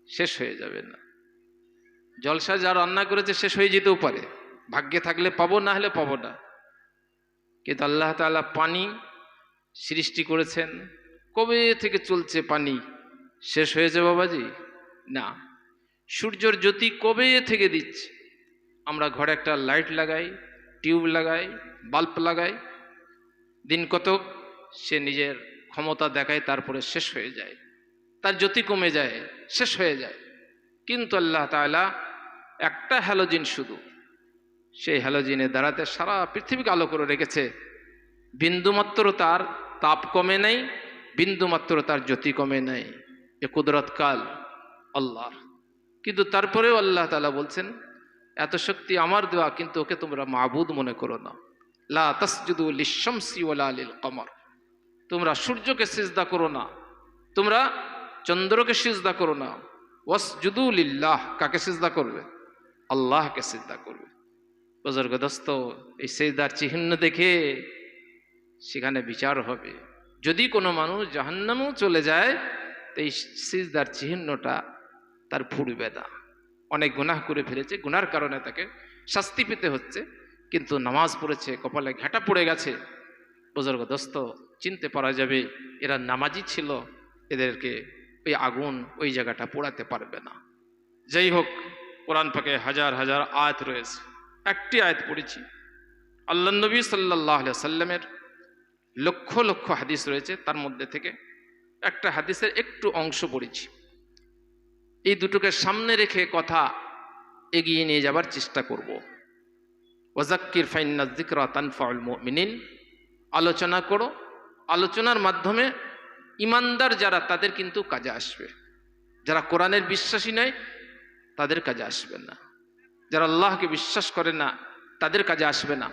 শেষ হয়ে যাবে না। জলসা যা রান্না করেছে শেষ হয়ে যেতেও পারে, ভাগ্যে থাকলে পাবো, না হলে পাবো না। কিন্তু আল্লাহ তাআলা পানি সৃষ্টি করেছেন, কবে থেকে চলছে পানি, শেষ হয়েছে বাবাজি? না। সূর্যের জ্যোতি কবে থেকে দিচ্ছে, আমরা ঘরে একটা লাইট লাগাই, টিউব লাগাই, বাল্ব লাগাই, দিন কতক সে নিজের ক্ষমতা দেখায়, তারপরে শেষ হয়ে যায়, তার জ্যোতি কমে যায়, শেষ হয়ে যায়। কিন্তু আল্লাহ তাআলা একটা হ্যালোজিন শুধু, সেই হ্যালোজিনে দাঁড়াতে সারা পৃথিবীকে আলো করে রেখেছে। বিন্দুমাত্র তার তাপ কমে নাই, বিন্দুমাত্র তার জ্যোতি কমে নাই। এ কুদরত কাল আল্লাহর। কিন্তু তারপরেও আল্লাহ তাআলা বলছেন, এত শক্তি আমার দেওয়া, কিন্তু ওকে তোমরা মাবুদ মনে করো না। লা তাসজুদু লিশ-শামসি ওয়ালা লিল কমর, তোমরা সূর্যকে সিজদা করো না, তোমরা চন্দ্রকে সিজদা করো না। ওয়াসজুদু লিল্লাহ, কাকে সিজদা করবে? আল্লাহকে সিজদা করবে। বুজুর্গ দোস্ত, এই সিজদার চিহ্ন দেখে সেখানে বিচার হবে। যদি কোনো মানুষ জাহান্নামেও চলে যায়, তো এই সিজদার চিহ্নটা তার ফুরবে না। অনেক গুনাহ করে ফেলেছে, গুনার কারণে তাকে শাস্তি পেতে হচ্ছে, কিন্তু নামাজ পড়েছে, কপালে ঘাটা পড়ে গেছে। বুজুর্গ দোস্ত, চিনতে পারা যাবে এরা নামাজি ছিল, এদেরকে ওই আগুন ওই জায়গাটা পোড়াতে পারবে না। যাই হোক, কোরআন পাকে হাজার হাজার আয়াত রয়েছে, একটি আয়াত পড়েছি। আল্লাহ নবী সাল্লাল্লাহু আলাইহি সাল্লামের লক্ষ লক্ষ হাদিস রয়েছে, তার মধ্যে থেকে একটা হাদিসের একটু অংশ পড়েছি। এই দুটোকে সামনে রেখে কথা এগিয়ে নিয়ে যাবার চেষ্টা করব। ওয়াজাক্কির ফাইন্নাজ যিকরা তানফাউল মুমিনিন, আলোচনা করো, আলোচনার মাধ্যমে ইমানদার যারা তাদের কিন্তু কাজে আসবে। যারা কোরআনের বিশ্বাসী নয় তাদের কাজে আসবে না, যারা আল্লাহকে বিশ্বাস করে না তাদের কাজে আসবে না।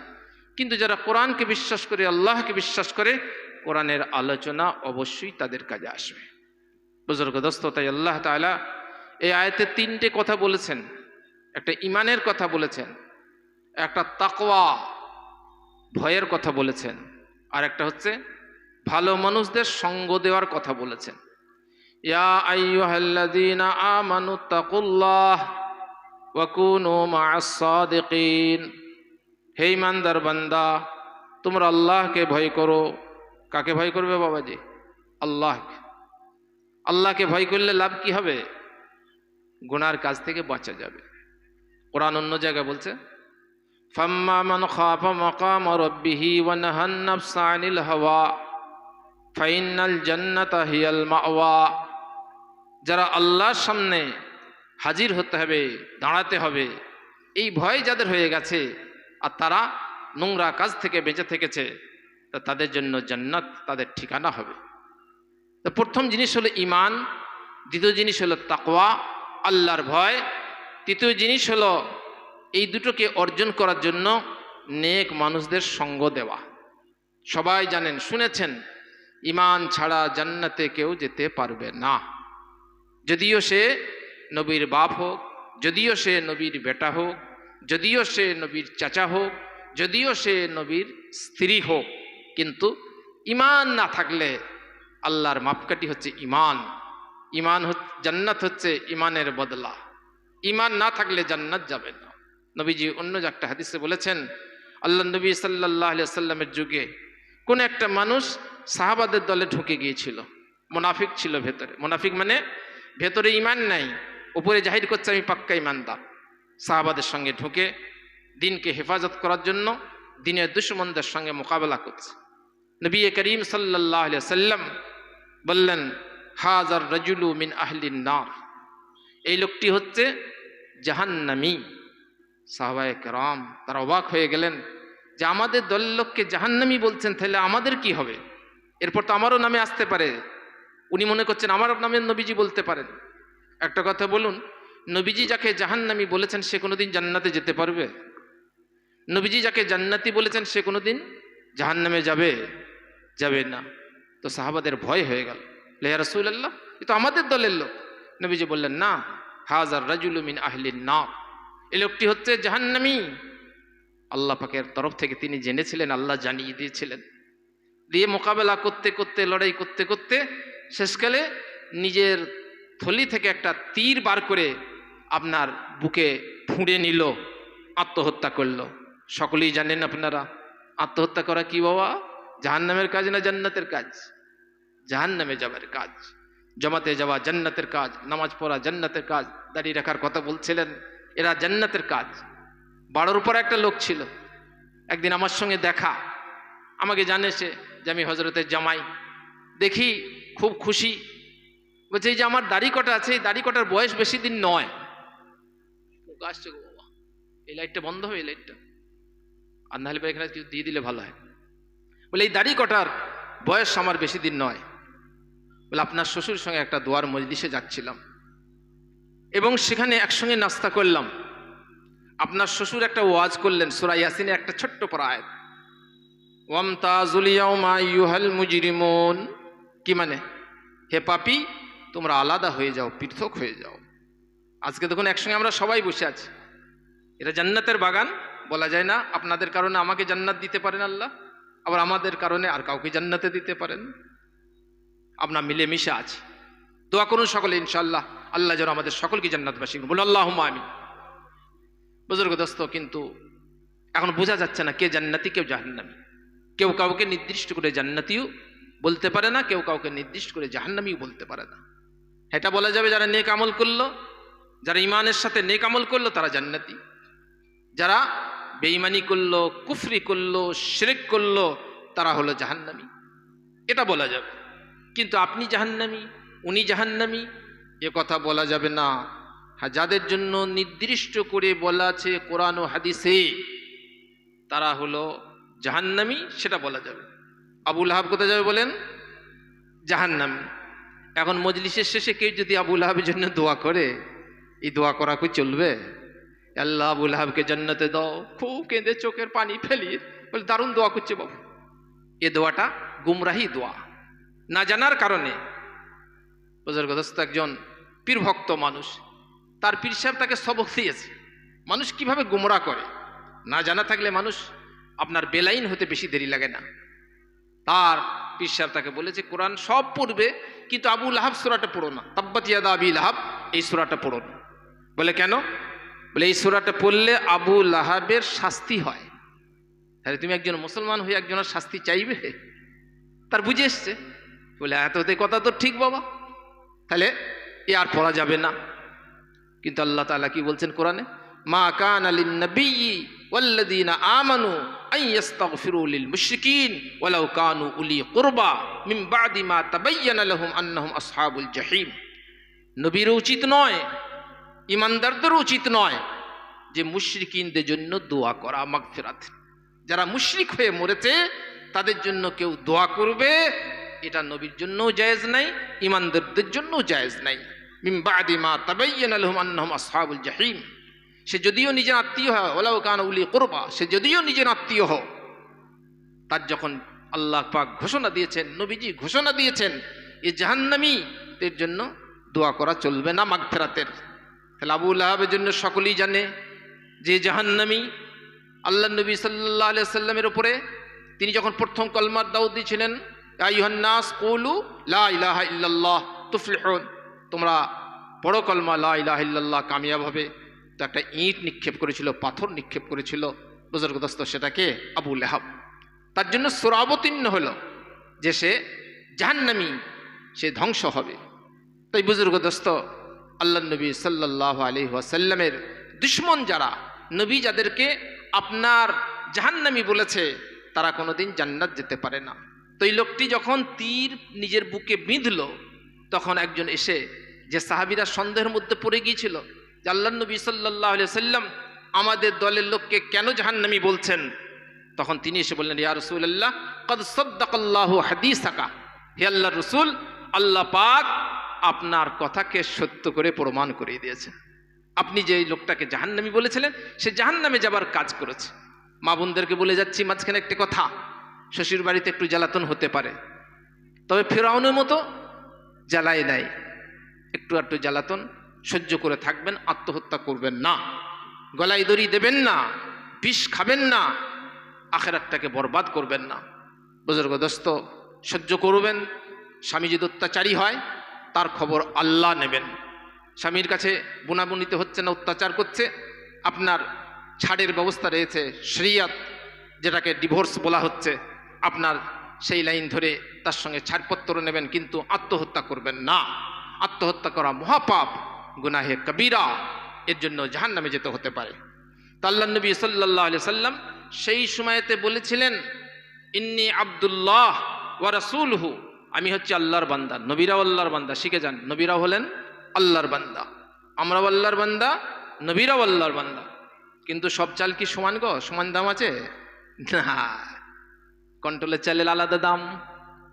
কিন্তু যারা কোরআনকে বিশ্বাস করে, আল্লাহকে বিশ্বাস করে, কোরআনের আলোচনা অবশ্যই তাদের কাজে আসবে। বুজুর্গ দোস্ত, তাই আল্লাহ তাআলা এই আয়াতে তিনটে কথা বলেছেন। একটা ইমানের কথা বলেছেন, একটা তাকওয়া ভয়ের কথা বলেছেন, আর একটা হচ্ছে ভালো মানুষদের সঙ্গ দেওয়ার কথা বলেছেন। ইয়া আইয়ুহাল্লাযীনা আমানু তাকুল্লাহ ওয়া কুনু মা'আস সাদিকিন, হে ইমানদার বান্দা, তোমরা আল্লাহকে ভয় করো। কাকে ভয় করবে বাবাজি? আল্লাহকে। আল্লাহকে ভয় করলে লাভ কি হবে? গুনার কাজ থেকে বাঁচা যাবে। কোরআন অন্য জায়গায় বলছে, ফাম্মা মান খাফা মাকাম রাব্বিহি ওয়া নাহান নাফসা আনিল হাওয়া ফাইনাল জান্নাতা হিয়াল মাওয়া। যারা আল্লাহর সামনে হাজির হতে হবে, দাঁড়াতে হবে, এই ভয় যাদের হয়ে গেছে আর তারা নোংরা কাজ থেকে বেঁচে থেকেছে, তা তাদের জন্য জান্নাত তাদের ঠিকানা হবে। তো প্রথম জিনিস হলো ঈমান, দ্বিতীয় জিনিস হলো তাকওয়া আল্লাহর ভয়, তৃতীয় জিনিস হলো এই দুটোকে অর্জন করার জন্য নেক মানুষদের সঙ্গ দেওয়া। সবাই জানেন, শুনেছেন, ঈমান ছাড়া জান্নাতে কেউ যেতে পারবে না। যদিও সে নবীর বাপ হোক, যদিও সে নবীর বেটা হোক, যদিও সে নবীর চাচা হোক, যদিও সে নবীর স্ত্রী হোক, কিন্তু ঈমান না থাকলে আল্লাহর মাপকাঠি হচ্ছে ঈমান। ঈমান জান্নাত হচ্ছে ঈমানের বদলা। ঈমান না থাকলে জান্নাত যাবে না। নবীজি অন্য একটা হাদিসে বলেছেন, আল্লাহ নবী সাল্লাল্লাহু আলাইহি সাল্লামের যুগে কোন একটা মানুষ সাহাবাদের দলে ঢুকে গিয়েছিল, মুনাফিক ছিল ভেতরে। মুনাফিক মানে ভেতরে ঈমান নাই, উপরে জাহির করছে আমি পাক্কা ঈমানদার। সাহাবাদের সঙ্গে ঢুকে দিনকে হেফাজত করার জন্য দিনের দুশমনদের সঙ্গে মোকাবেলা করছে। নবী করিম সাল্লাল্লাহু আলাইহি সাল্লাম বললেন, হাজার রাজুলু মিন আহলিন নার, এই লোকটি হচ্ছে জাহান্নামী। সাহাবায়ে কেরাম তারা অবাক হয়ে গেলেন যে আমাদের দলের লোককে জাহান্নামী বলছেন, তাহলে আমাদের কি হবে? এরপর তো আমারও নামে আসতে পারে। উনি মনে করছেন আমার নামে নবীজি বলতে পারেন। একটা কথা বলুন, নবীজি যাকে জাহান্নামী বলেছেন সে কোনোদিন জান্নাতে যেতে পারবে? নবীজি যাকে জান্নাতি বলেছেন সে কোনোদিন জাহান্নামে যাবে? যাবে না। তো সাহাবাদের ভয় হয়ে গেল, ইয়া রাসূলুল্লাহ, এ তো আমাদের দলের লোক। নবীজি বললেন, না, হাজার রাজুলু মিন আহলিন নার, এই লোকটি হচ্ছে জাহান্নামী। আল্লাহ পাকের তরফ থেকে তিনি জেনেছিলেন, আল্লাহ জানিয়ে দিয়েছিলেন। দিয়ে মোকাবেলা করতে করতে, লড়াই করতে করতে শেষকালে নিজের থলি থেকে একটা তীর বার করে আপনার বুকে ফুঁড়ে নিল, আত্মহত্যা করলো। সকলেই জানেন আপনারা আত্মহত্যা করা কি বাবা? জাহান্নামের কাজ না জান্নাতের কাজ? জাহান্নামে যাবার কাজ। জমাতে যাওয়া জান্নাতের কাজ, নামাজ পড়া জান্নাতের কাজ, দাঁড়িয়ে রাখার কথা বলছিলেন, এরা জান্নাতের কাজ। বাড়োর উপর একটা লোক ছিল, একদিন আমার সঙ্গে দেখা, আমাকে জানে সে যে আমি হজরতের জামাই। দেখি খুব খুশি, বলছে এই যে আমার দাড়ি কটা আছে, এই দাড়ি কটার বয়স বেশি দিন নয়। আসছে গো বাবা, এই লাইটটা বন্ধ হবে, এই লাইটটা আর নাহলে এখানে কিছু দিয়ে দিলে ভালো হয়। বলে এই দাড়ি কটার বয়স আমার বেশি দিন নয়। বলে আপনার শ্বশুর সঙ্গে একটা দোয়ার মজলিসে যাচ্ছিলাম এবং সেখানে একসঙ্গে নাস্তা করলাম। আপনার শ্বশুর একটা ওয়াজ করলেন, সূরা ইয়াসিনের একটা ছোট্ট পড়া আয়াত, ওয়ামতাজুল ইয়াওমা আইয়ুহাল মুজরিমুন। কি মানে? হে পাপী, তোমরা আলাদা হয়ে যাও, পৃথক হয়ে যাও। আজকে দেখুন একসঙ্গে আমরা সবাই বসে আছি, এটা জান্নাতের বাগান। বলা যায় না আপনাদের কারণে আমাকে জান্নাত দিতে পারেন আল্লাহ, আবার আমাদের কারণে আর কাউকে জান্নাতে দিতে পারেন। আমরা মিলেমিশে আছি। দোয়া করুন সকলে ইনশাআল্লাহ, আল্লাহ যেন আমাদের সকলকে জান্নাতবাসী করুন। বলুন আল্লাহুম্মা আমিন। বুজুর্গ দোস্ত, কিন্তু এখন বোঝা যাচ্ছে না কে জান্নাতি কেউ জাহান্নামী। কেউ কাউকে নির্দিষ্ট করে জান্নাতিও বলতে পারে না, কেউ কাউকে নির্দিষ্ট করে জাহান্নামীও বলতে পারে না। এটা বলা যাবে যারা নেক আমল করলো, যারা ইমানের সাথে নেক আমল করলো তারা জান্নাতি, যারা বেঈমানি করলো, কুফরি করলো, শিরক করলো তারা হলো জাহান্নামী, এটা বলা যাবে। কিন্তু আপনি জাহান্নামী, উনি জাহান্নামী, এ কথা বলা যাবে না। হ্যাঁ, যাদের জন্য নির্দিষ্ট করে বলা আছে কোরআন ও হাদিসে তারা হলো জাহান্নামী, সেটা বলা যাবে। আবু লাহাব কোথায় যাবে বলেন? জাহান্নামী। এখন মজলিসের শেষে কেউ যদি আবু লাহাবের জন্য দোয়া করে, এই দোয়া করা কি চলবে? আল্লাহ আবু লাহাবকে জান্নাতে দাও, খুব কেঁদে চোখের পানি ফেলিয়ে বলে দারুণ দোয়া করছে বাবু। এ দোয়াটা গুমরাহি দোয়া, না জানার কারণে। বুজুর্গদস্ত একজন পীর ভক্ত মানুষ, তার পীর সাহেব তাকে সবক দিয়েছে মানুষ কিভাবে গুমরা করে। না জানা থাকলে মানুষ আপনার বেলাইন হতে বেশি দেরি লাগে না। তার পীর সাহেব তাকে বলেছে কোরআন সব পড়বে, কিন্তু আবু লাহাব সূরাটা পড়ো না, তাব্বাত ইয়াদা আবি লাহাব, এই সূরাটা পড়ো না। বলে কেন? বলে এই সূরাটা পড়লে আবু লাহাবের শাস্তি হয়। তাহলে তুমি একজন মুসলমান হয়ে একজনের শাস্তি চাইবে? তার বুঝে এসছে। বলে এততে কথা তো ঠিক বাবা, তাহলে এ আর পড়া যাবে না। কিন্তু আল্লাহ তাআলা কি বলছেন কোরআনে? মা কানা লিন-নাবিয়্যি ওয়াল্লাযীনা আমানু আন ইস্তাগফিরু লিল মুশরিকিন ওয়ালাউ কানু উলি কুরবা মিন বাদি মা তাবায়্যানা লাহুম আন্নাহুম আসহাবুল জাহিম। নবীর উচিত নয়, ইমানদারদের উচিত নয় যে মুশরিকিনদের জন্য দোয়া করা মাগফিরাত। যারা মুশরিক হয়ে মরেছে তাদের জন্য কেউ দোয়া করবে, এটা নবীর জন্যও জায়েজ নাই, ইমানদারদের জন্যও জায়েজ নাই। মিন বাদি মা তাবায়্যানা লাহুম আন্নাহুম আসহাবুল জাহিম। সে যদিও নিজের আত্মীয় হয়, ওয়ালাউ কানা উলি কুরবা, সে যদিও নিজের আত্মীয় হয়, তার যখন আল্লাহ পাক ঘোষণা দিয়েছেন, নবীজি ঘোষণা দিয়েছেন এ জাহান্নামীদের জন্য দোয়া করা চলবে না মাগফিরাতের। তাহলে আবু লাহাবের জন্য সকলেই জানে যে জাহান্নামী। আল্লাহ নবী সাল্লাল্লাহু আলাইহি সাল্লামের উপরে তিনি যখন প্রথম কলমার দাওয়াত দিয়েছিলেন, ইয়া আইয়ুহান নাস কুলু লা ইলাহা ইল্লাল্লাহ তুফলিহুন, তোমরা বড় কলমা লা ইলাহা ইল্লাল্লাহ, কামিয়াব হবে। তো একটা ইট নিক্ষেপ করেছিল, পাথর নিক্ষেপ করেছিল বুজুর্গদস্ত, সেটাকে আবু লাহাব। তার জন্য সূরা অবতীর্ণ হলো যে সে জাহান্নামী, সে ধ্বংস হবে। তাই বুজুর্গদস্ত আল্লাহ নবী সাল্লাল্লাহু আলাইহি ওয়াসাল্লামের দুশমন যারা, নবী যাদেরকে আপনার জাহান্নামী বলেছে, তারা কোনোদিন জান্নাত যেতে পারে না। তো এই লোকটি যখন তীর নিজের বুকে বিঁধল, তখন একজন এসে, যে সাহাবীরা সন্দেহের মধ্যে পড়ে গিয়েছিল যে আল্লাহ নবী সাল্লাল্লাহু আলাইহি ওয়াসাল্লাম আমাদের দলের লোককে কেন জাহান্নামী বলছেন, তখন তিনি এসে বললেন, ইয়া রাসূলুল্লাহ ক্বাদ সাদ্দাকাল্লাহু হাদিসাকা, হে আল্লাহর রাসূল, আল্লাহ পাক আপনার কথাকে সত্য করে প্রমাণ করে দিয়েছেন। আপনি যে লোকটাকে জাহান্নামী বলেছিলেন সে জাহান্নামে যাবার কাজ করেছে। মা বোনদেরকে বলে যাচ্ছি মাঝখানে একটি কথা, শ্বশুর বাড়িতে একটু জ্বালাতন হতে পারে, তবে ফিরআউনের মতো জ্বালায় নাই, একটু একটু জ্বালাতন সহ্য করে থাকবেন, আত্মহত্যা করবেন না, গলায় দড়ি দেবেন না, বিষ খাবেন না, আখিরাতটাকে বরবাদ করবেন না। বুজুর্গ দোস্ত, সহ্য করবেন। স্বামী যদি অত্যাচারী হয়, তার খবর আল্লাহ নেবেন। স্বামীর কাছে বুনাবুনিতে হচ্ছে না, অত্যাচার করছে, আপনার ছাড়ের ব্যবস্থা রয়েছে, শরিয়ত যেটাকে ডিভোর্স বলা হচ্ছে, আপনার সেই লাইন ধরে তার সঙ্গে ছাড়পত্র নেবেন, কিন্তু আত্মহত্যা করবেন না। আত্মহত্যা করা মহাপাপ, গুনাহে কবিরা, এর জন্য জাহান্নামে যেতে হতে পারে। তা আল্লাহ নবী সাল্লাল্লাহু আলাইহি সাল্লাম সেই সময়তে বলেছিলেন, ইন্নী আব্দুল্লাহ ওয়া রাসূলুহু, আমি হচ্ছে আল্লাহর বান্দা। নবীরাও আল্লাহর বান্দা, শিখে যান, নবীরাও হলেন আল্লাহর বান্দা, আমরাও আল্লাহর বান্দা, নবীরাও আল্লাহর বান্দা। কিন্তু সব চাল কি সমান গো? সমান দাম আছে না। কন্ট্রোলের চালের আলাদা দাম,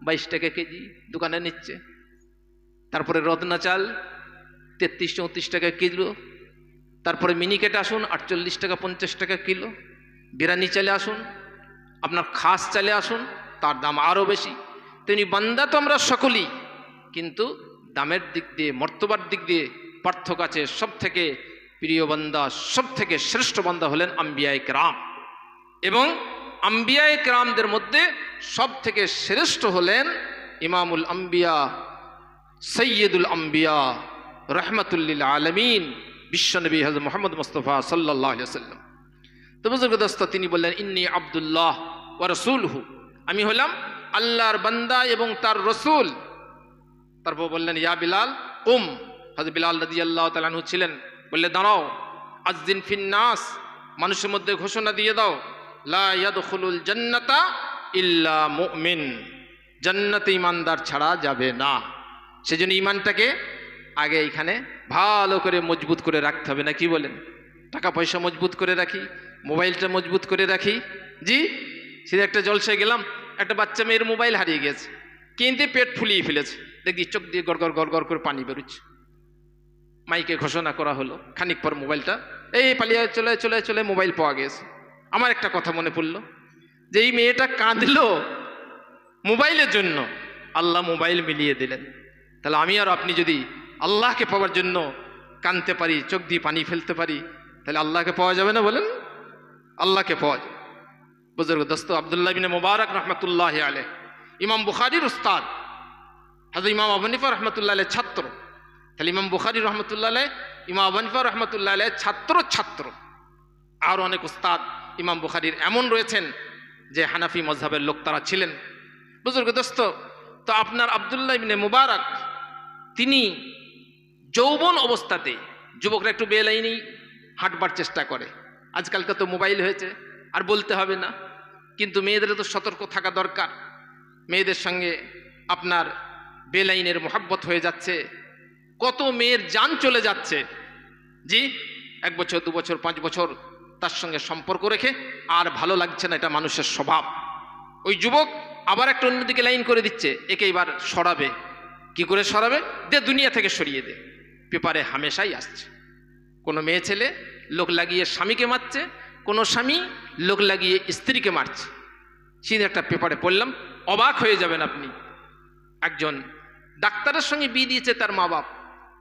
22 টাকা কেজি দোকানে নিচ্ছে। তারপরে রত্না চাল 33-34 টাকা কিলো। তারপরে মিনিকেট আসুন 48 টাকা 50 টাকা কিলো। বিরানি চালে আসুন, আপনার খাস চালে আসুন, তার দাম আরও বেশি। তেমনি বান্দা তো আমরা সকলেই, কিন্তু দামের দিক দিয়ে, মর্তবার দিক দিয়ে পার্থক্য আছে। সব থেকে প্রিয় বান্দা, সব থেকে শ্রেষ্ঠ বান্দা হলেন আম্বিয়ায়ে কেরাম, এবং আম্বিয়ায়ে কেরামদের মধ্যে সব থেকে শ্রেষ্ঠ হলেন ইমামুল আম্বিয়া, সৈয়দুল আম্বিয়া, রহমাতুল লিল আলামিন, বিশ্বনবী হযরত মুহাম্মদ মুস্তাফা সাল্লাল্লাহু আলাইহি ওয়াসাল্লাম। তো বুজুর্গ দোস্ত, তিনি বললেন, ইন্নী আব্দুল্লাহ ওয়া রাসূলুহু, আমি হলাম আল্লাহর বান্দা এবং তার রসুল। তারপর বললেন, ইয়া বিলাল কুম। হযরত বিলাল রাদিয়াল্লাহু তাআলা আনহু ছিলেন, বললে, দাঁড়াও, আযযিন ফিন নাস, মানুষের মধ্যে ঘোষণা দিয়ে দাও, লা ইয়াদখুলুল জান্নাতা ইল্লা মুমিন, জান্নাতে ঈমানদার ছাড়া যাবে না। সেজন্য ঈমানটাকে আগে এখানে ভালো করে মজবুত করে রাখতে হবে, না কি বলেন? টাকা পয়সা মজবুত করে রাখি, মোবাইলটা মজবুত করে রাখি। জি, সেটা একটা জলসায় গেলাম, একটা বাচ্চা মেয়ের মোবাইল হারিয়ে গেছে, কিনতে পেট ফুলিয়ে ফেলেছে, দেখি চোখ দিয়ে গড়গড় গড়গড় করে পানি বেরোচ্ছে। মাইকে ঘোষণা করা হলো, খানিক পর মোবাইলটা এই পালিয়ে চলে চলে চলে মোবাইল পাওয়া গেছে। আমার একটা কথা মনে পড়লো, যে এই মেয়েটা কাঁদলো মোবাইলের জন্য, আল্লাহ মোবাইল মিলিয়ে দিলেন। তাহলে আমি আর আপনি যদি আল্লাহকে পাওয়ার জন্য কাঁদতে পারি, চোখ দিয়ে পানি ফেলতে পারি, তাহলে আল্লাহকে পাওয়া যাবে না বলেন? আল্লাহকে পাওয়া যাবে। বুজুর্গ দোস্ত, আব্দুল্লাহ ইবনে মুবারক রাহমাতুল্লাহি আলাইহি, ইমাম বুখারীর উস্তাদ, হযরত ইমাম আবু হানিফা রাহমাতুল্লাহি আলাইহির ছাত্র। তাহলে ইমাম বুখারী রাহমাতুল্লাহি আলাইহি, ইমাম আবু হানিফা রাহমাতুল্লাহি আলাইহির ছাত্র। আর অনেক উস্তাদ ইমাম বুখারীর এমন রয়েছেন যে হানাফি মযহাবের লোক তারা ছিলেন। বুজুর্গ দোস্ত, তো আপনার আব্দুল্লাহ ইবনে মুবারক, তিনি যৌবন অবস্থাতে, যুবকরা একটু বেলাইনেই হাঁটবার চেষ্টা করে, আজকালকার তো মোবাইল হয়েছে আর বলতে হবে না, কিন্তু মেয়েদের তো সতর্ক থাকা দরকার। মেয়েদের সঙ্গে আপনার বেলাইনের মোহাব্বত হয়ে যাচ্ছে, কত মেয়ের জান চলে যাচ্ছে। জি, 1 বছর 2 বছর 5 বছর তার সঙ্গে সম্পর্ক রেখে আর ভালো লাগছে না, এটা মানুষের স্বভাব। ওই যুবক আবার একটা অন্যদিকে লাইন করে দিচ্ছে, একে এবার সরাবে। কি করে সরাবে? দে, দুনিয়া থেকে সরিয়ে দে। পেপারে হামেশাই আসছে, কোনো মেয়ে ছেলে লোক লাগিয়ে স্বামীকে মারছে, কোনো স্বামী লোক লাগিয়ে স্ত্রীকে মারছে। সেদিন একটা পেপারে পড়লাম, অবাক হয়ে যাবেন আপনি। একজন ডাক্তারের সঙ্গে বিয়ে দিয়েছে তার মা বাপ।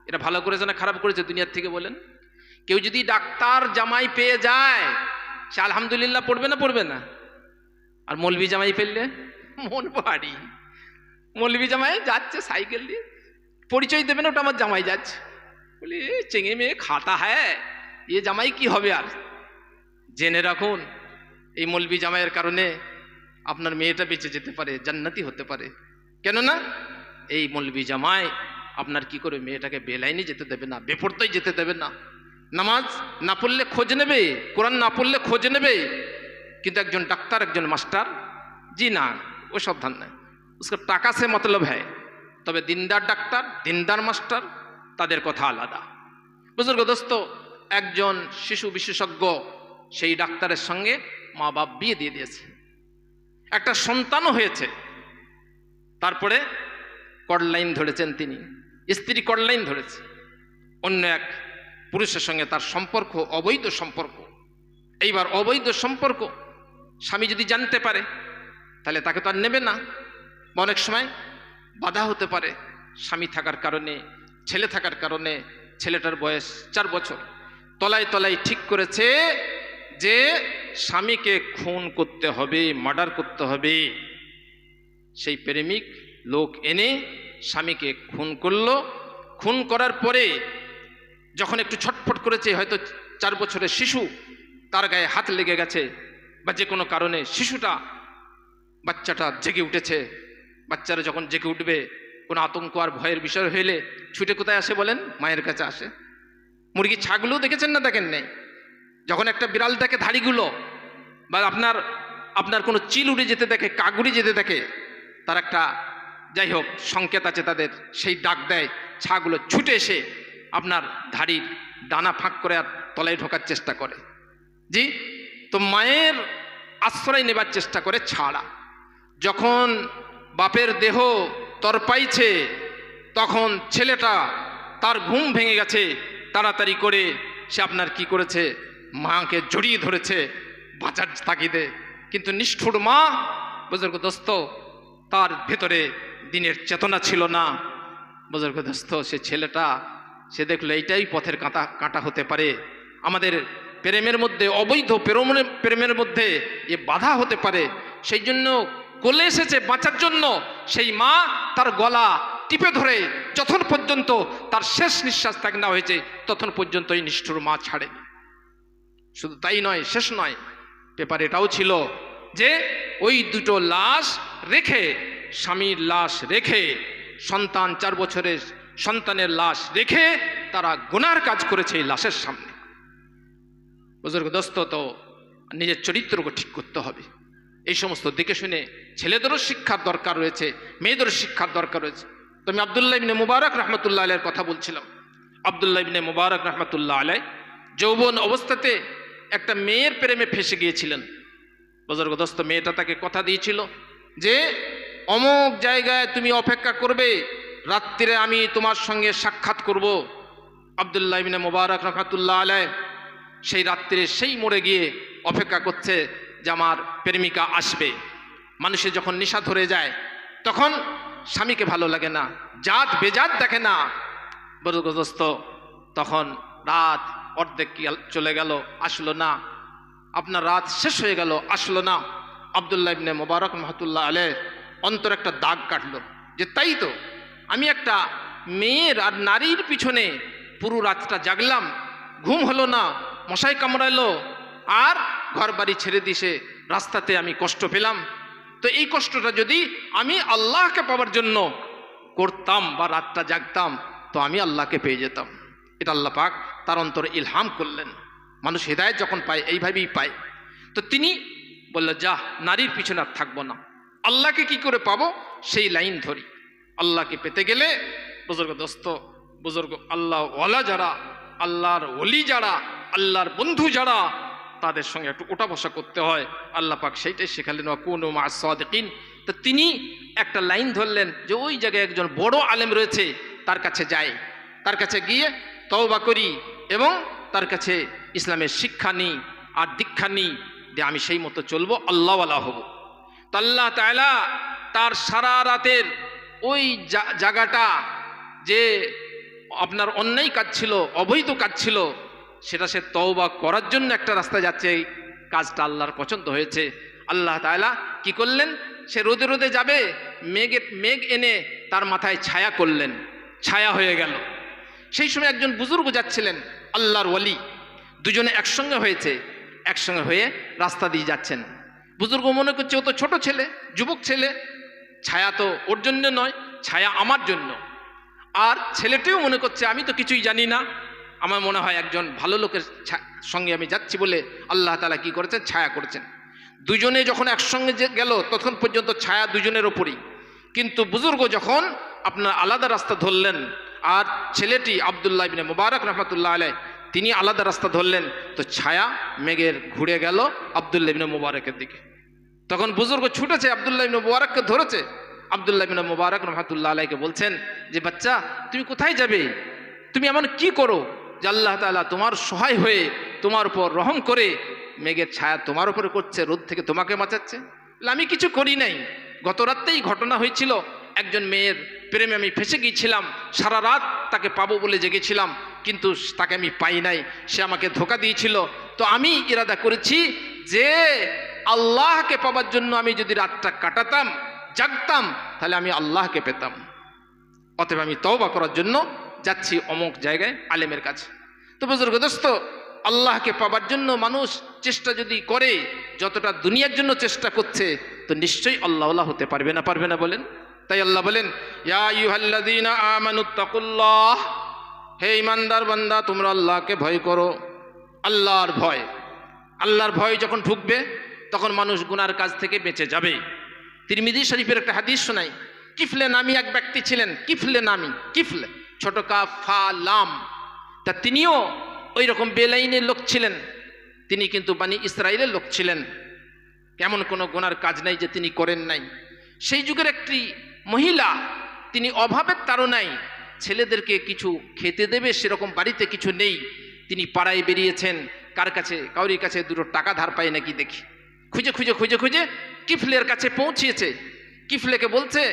এটা ভালো করেছে না খারাপ করেছে দুনিয়ার থেকে বলেন? কেউ যদি ডাক্তার জামাই পেয়ে যায়, সে আলহামদুলিল্লাহ পড়বে না? পড়বে না? আর মৌলবি জামাই পেলে মন ভারী। মৌলবি জামাই যাচ্ছে সাইকেল দিয়ে, পরিচয় দেবে না, ওটা আমার জামাই যাচ্ছে। বলি, চেঙে মেয়ে খাতা হ্যাঁ, এ জামাই কি হবে? আর জেনে রাখুন, এই মৌলবি জামাইয়ের কারণে আপনার মেয়েটা বেঁচে যেতে পারে, জান্নাতি হতে পারে। কেননা এই মৌলবি জামাই আপনার কি করে মেয়েটাকে বেলাইনে যেতে দেবে না, বেপরদায় যেতে দেবে না। নামাজ না পড়লে খোঁজ নেবে, কোরআন না পড়লে খোঁজ নেবে, কিন্তু একজন ডাক্তার, একজন মাস্টার, জি না, ও সব ধান নাই, उसका টাকা সে মতলব হ্যায়। তবে দিনদার ডাক্তার, দিনদার মাস্টার, তাদের কথা আলাদা। বুজুর্গ দোস্ত, একজন শিশু বিশেষজ্ঞ সেই ডাক্তারের সঙ্গে মা বাপ বিয়ে দিয়ে দিয়েছে, একটা সন্তানও হয়েছে। তারপরে কর্ডলাইন ধরেছেন তিনি, স্ত্রী কর্ডলাইন ধরেছে, অন্য এক পুরুষের সঙ্গে তার সম্পর্ক, অবৈধ সম্পর্ক। এইবার অবৈধ সম্পর্ক স্বামী যদি জানতে পারে, তাহলে তাকে তো আর নেবে না। অনেক সময় বাধা হতে পারে, স্বামী থাকার কারণে, ছেলে থাকার কারণে। ছেলেটার বয়স 4 বছর, তলায় তলায় ঠিক করেছে যে স্বামীকে খুন করতে হবে, মার্ডার করতে হবে। সেই প্রেমিক লোক এনে স্বামীকে খুন করলো। খুন করার পরে যখন একটু ছটফট করেছে, হয়তো 4 বছরের শিশু, তার গায়ে হাত লেগে গেছে বা যে কোনো কারণে বাচ্চাটা জেগে উঠেছে। বাচ্চারা যখন জেগে উঠবে, কোনো আতঙ্ক আর ভয়ের বিষয় হইলে ছুটে কোথায় আসে বলেন? মায়ের কাছে আসে। মুরগি ছাগলও দেখেছেন না দেখেন নাই? যখন একটা বিড়াল দেখে ধাড়িগুলো, বা আপনার কোনো চিল উড়ে যেতে দেখে, কাক উড়ে যেতে দেখে, তার একটা যাই হোক সংকেত আছে তাদের, সেই ডাক দেয়, ছাগুলো ছুটে এসে আপনার ধাড়ির ডানা ফাঁক করে আর তলায় ঢোকার চেষ্টা করে। জি, তো মায়ের আশ্রয় নেবার চেষ্টা করে ছাড়া। যখন বাপের দেহ তরপাইছে, তখন ছেলেটা, তার ঘুম ভেঙে গেছে, তাড়াতাড়ি করে সে আপনার কি করেছে, মাকে জড়িয়ে ধরেছে বাঁচার তাগিদে। কিন্তু নিষ্ঠুর মা, বুজুর্গ দোস্ত, তার ভেতরে দিনের চেতনা ছিল না। বুজুর্গ দোস্ত, সে ছেলেটা, সে দেখলো এইটাই পথের কাঁটা হতে পারে, আমাদের প্রেমের মধ্যে, অবৈধ প্রেমের মধ্যে এ বাধা হতে পারে। সেই জন্য কোলে এসেছে বাঁচার জন্য। সেই মা তার গলা টিপে ধরে যতক্ষণ পর্যন্ত তার শেষ নিঃশ্বাস ত্যাগ না হয়েছে, ততক্ষণ পর্যন্ত এই নিষ্ঠুর মা ছাড়েনি। শুধু তাই নয়, শেষ নয়, পেপার এটাও ছিল যে ওই দুটো লাশ রেখে, স্বামীর লাশ রেখে, সন্তান 4 বছরের সন্তানের লাশ রেখে তারা গুনার কাজ করেছে এই লাশের সামনে। বুজুর্গ দোস্ত, তো নিজের চরিত্রকে ঠিক করতে হবে। এই সমস্ত দেখে শুনে ছেলেদেরও শিক্ষার দরকার রয়েছে, মেয়েদেরও শিক্ষার দরকার রয়েছে। তো আমি আব্দুল্লাহ ইবনে মুবারক রহমতুল্লাহ আলাইহির কথা বলছিলাম। আব্দুল্লাহ ইবনে মুবারক রহমতুল্লাহ আলাইহি যৌবন অবস্থাতে একটা মেয়ের প্রেমে ফেসে গিয়েছিলেন। বুজুর্গ দোস্ত, মেয়েটা তাকে কথা দিয়েছিল যে অমুক জায়গায় তুমি অপেক্ষা করবে, রাত্রিরে আমি তোমার সঙ্গে সাক্ষাৎ করব। আব্দুল্লাহ ইবনে মুবারক রহমতুল্লাহ আলাইহি সেই রাত্রিরে সেই মোড়ে গিয়ে অপেক্ষা করছে যে আমার প্রেমিকা আসবে। মানুষের যখন নেশা ধরে যায়, তখন স্বামীকে ভালো লাগে না, জাত বেজাত দেখে না। বুজুর্গ দোস্ত, তখন রাত অর্ধেক চলে গেল, আসলো না। আপনার রাত শেষ হয়ে গেল, আসলো না। আব্দুল্লাহ ইবনে মুবারক রহমতুল্লাহ আলাইহি অন্তর একটা দাগ কাটলো যে তাই তো, আমি একটা মেয়ের আর নারীর পিছনে পুরো রাতটা জাগলাম, ঘুম হলো না, মশাই কামড়ালো, আর ঘর বাড়ি ছেড়ে দিছে, রাস্তাতে আমি কষ্ট পেলাম। তো এই কষ্টটা যদি আমি আল্লাহকে পাওয়ার জন্য করতাম বা রাতটা জাগতাম, তো আমি আল্লাহকে পেয়ে যেতাম। এটা আল্লাহ পাক তার অন্তরে ইলহাম করলেন। মানুষ হেদায়েত যখন পায় এইভাবেই পায়। তো তিনি বলল, যা, নারীর পিছনে আর থাকবো না, আল্লাহকে কি করে পাবো সেই লাইন ধরি। আল্লাহকে পেতে গেলে বুজুর্গ দোস্ত, বুজুর্গ আল্লাহ ওয়ালা যারা, আল্লাহর ওলি যারা, আল্লাহর বন্ধু যারা, তাদের সঙ্গে একটু ওঠা বসা করতে হয়। আল্লাহ পাক সেইটাই শেখালেন, ওয়াকুনু মা'আস সাদিকিন। তো তিনি একটা লাইন ধরলেন যে ওই জায়গায় একজন বড় আলেম রয়েছে, তার কাছে যাই, তার কাছে গিয়ে তওবা করি এবং তার কাছে ইসলামের শিক্ষা নিই আর দীক্ষা নিই, যে আমি সেই মতো চলবো, আল্লাহওয়ালা হব। তো আল্লাহ তাআলা তার সারা রাতের ওই জায়গাটা, যে আপনার অন্যায় কাজ ছিল, অবৈধ কাজ ছিল, সেটা সে তওবা করার জন্য একটা রাস্তা যাচ্ছে, এই কাজটা আল্লাহর পছন্দ হয়েছে। আল্লাহ তাআলা কি করলেন, সে রোদে রোদে যাবে, মেঘ এনে তার মাথায় ছায়া করলেন, ছায়া হয়ে গেল। সেই সময় একজন বুজুর্গ যাচ্ছিলেন, আল্লাহর ওয়ালি, দুজনে একসঙ্গে হয়েছে, একসঙ্গে হয়ে রাস্তা দিয়ে যাচ্ছেন। বুজুর্গ মনে করছে ও তো ছোট ছেলে, যুবক ছেলে, ছায়া তো ওর জন্য নয়, ছায়া আমার জন্য। আর ছেলেটিও মনে করছে আমি তো কিছুই জানি না, আমার মনে হয় একজন ভালো লোকের সঙ্গে আমি যাচ্ছি বলে আল্লাহ তাআলা কি করেছেন, ছায়া করেছেন। দুজনে যখন একসঙ্গে গেল, তখন পর্যন্ত ছায়া দুজনের ওপরই। কিন্তু বুজুর্গ যখন আপনার আলাদা রাস্তা ধরলেন, আর ছেলেটি আব্দুল্লাহ ইবনে মুবারক রহমতুল্লাহ আলাইহি তিনি আলাদা রাস্তা ধরলেন, তো ছায়া মেঘের ঘুরে গেল আব্দুল্লাহ ইবনে মুবারকের দিকে। তখন বুজুর্গ ছুটেছে, আব্দুল্লাহ ইবনে মুবারককে ধরেছে। আব্দুল্লাহ ইবনে মুবারক রহমতুল্লাহ আলাইহিকে বলছেন যে, বাচ্চা, তুমি কোথায় যাবে? তুমি এমন কি করো যে আল্লাহ তাআলা তোমার সহায় হয়ে তোমার উপর রহম করে মেঘের ছায়া তোমার উপরে করছে, রোদ থেকে তোমাকে বাঁচাচ্ছে? আমি কিছু করি নাই, গত রাতেই ঘটনা হয়েছিল, একজন মেয়ের প্রেমে আমি ফেসে গিয়েছিলাম, সারা রাত তাকে পাবো বলে জেগেছিলাম, কিন্তু তাকে আমি পাই নাই, সে আমাকে ধোঁকা দিয়েছিল। তো আমি ইরাদা করেছি যে আল্লাহকে পাবার জন্য আমি যদি রাতটা কাটাতাম, জাগতাম, তাহলে আমি আল্লাহকে পেতাম। অতএব আমি তওবা করার জন্য যাচ্ছি অমুক জায়গায় আলেমের কাছে। তো বুজুর্গ দোস্ত, আল্লাহকে পাবার জন্য মানুষ চেষ্টা যদি করে যতটা দুনিয়ার জন্য চেষ্টা করছে, তো নিশ্চয়ই আল্লাহওয়ালা হতে পারবে না, পারবে না বলেন? তাই আল্লাহ বলেন, ইয়া আইয়ুহাল্লাযীনা আমানুত্তাকুল্লাহ, হে ঈমানদার বান্দা তোমরা আল্লাহকে ভয় করো। আল্লাহর ভয়, আল্লাহর ভয় যখন ঢুকবে তখন মানুষ গুনার কাজ থেকে বেঁচে যাবে। তিরমিজি শরীফের একটা হাদিস শোনাই। কিফলে নামী এক ব্যক্তি ছিলেন, কিফলে নামী, কিফলে ছোট কাফ ফা লাম, তা তিনিও ওই রকম বেলাইনের লোক ছিলেন। তিনি কিন্তু বানি ইসরায়েলের লোক ছিলেন, এমন কোনো গুনার কাজ নাই যে তিনি করেন নাই। সেই যুগের একটি মহিলা, তিনি অভাবের তাড়নায় ছেলেদেরকে কিছু খেতে দেবে সেরকম বাড়িতে কিছু নেই, তিনি পাড়ায় বেরিয়েছেন, কার কাছে, কাউরির কাছে দুটো টাকা ধার পায় নাকি দেখি, খুঁজে খুঁজে খুঁজে খুঁজে কিফলের কাছে পৌঁছিয়েছে। কিফলেকে বলছে,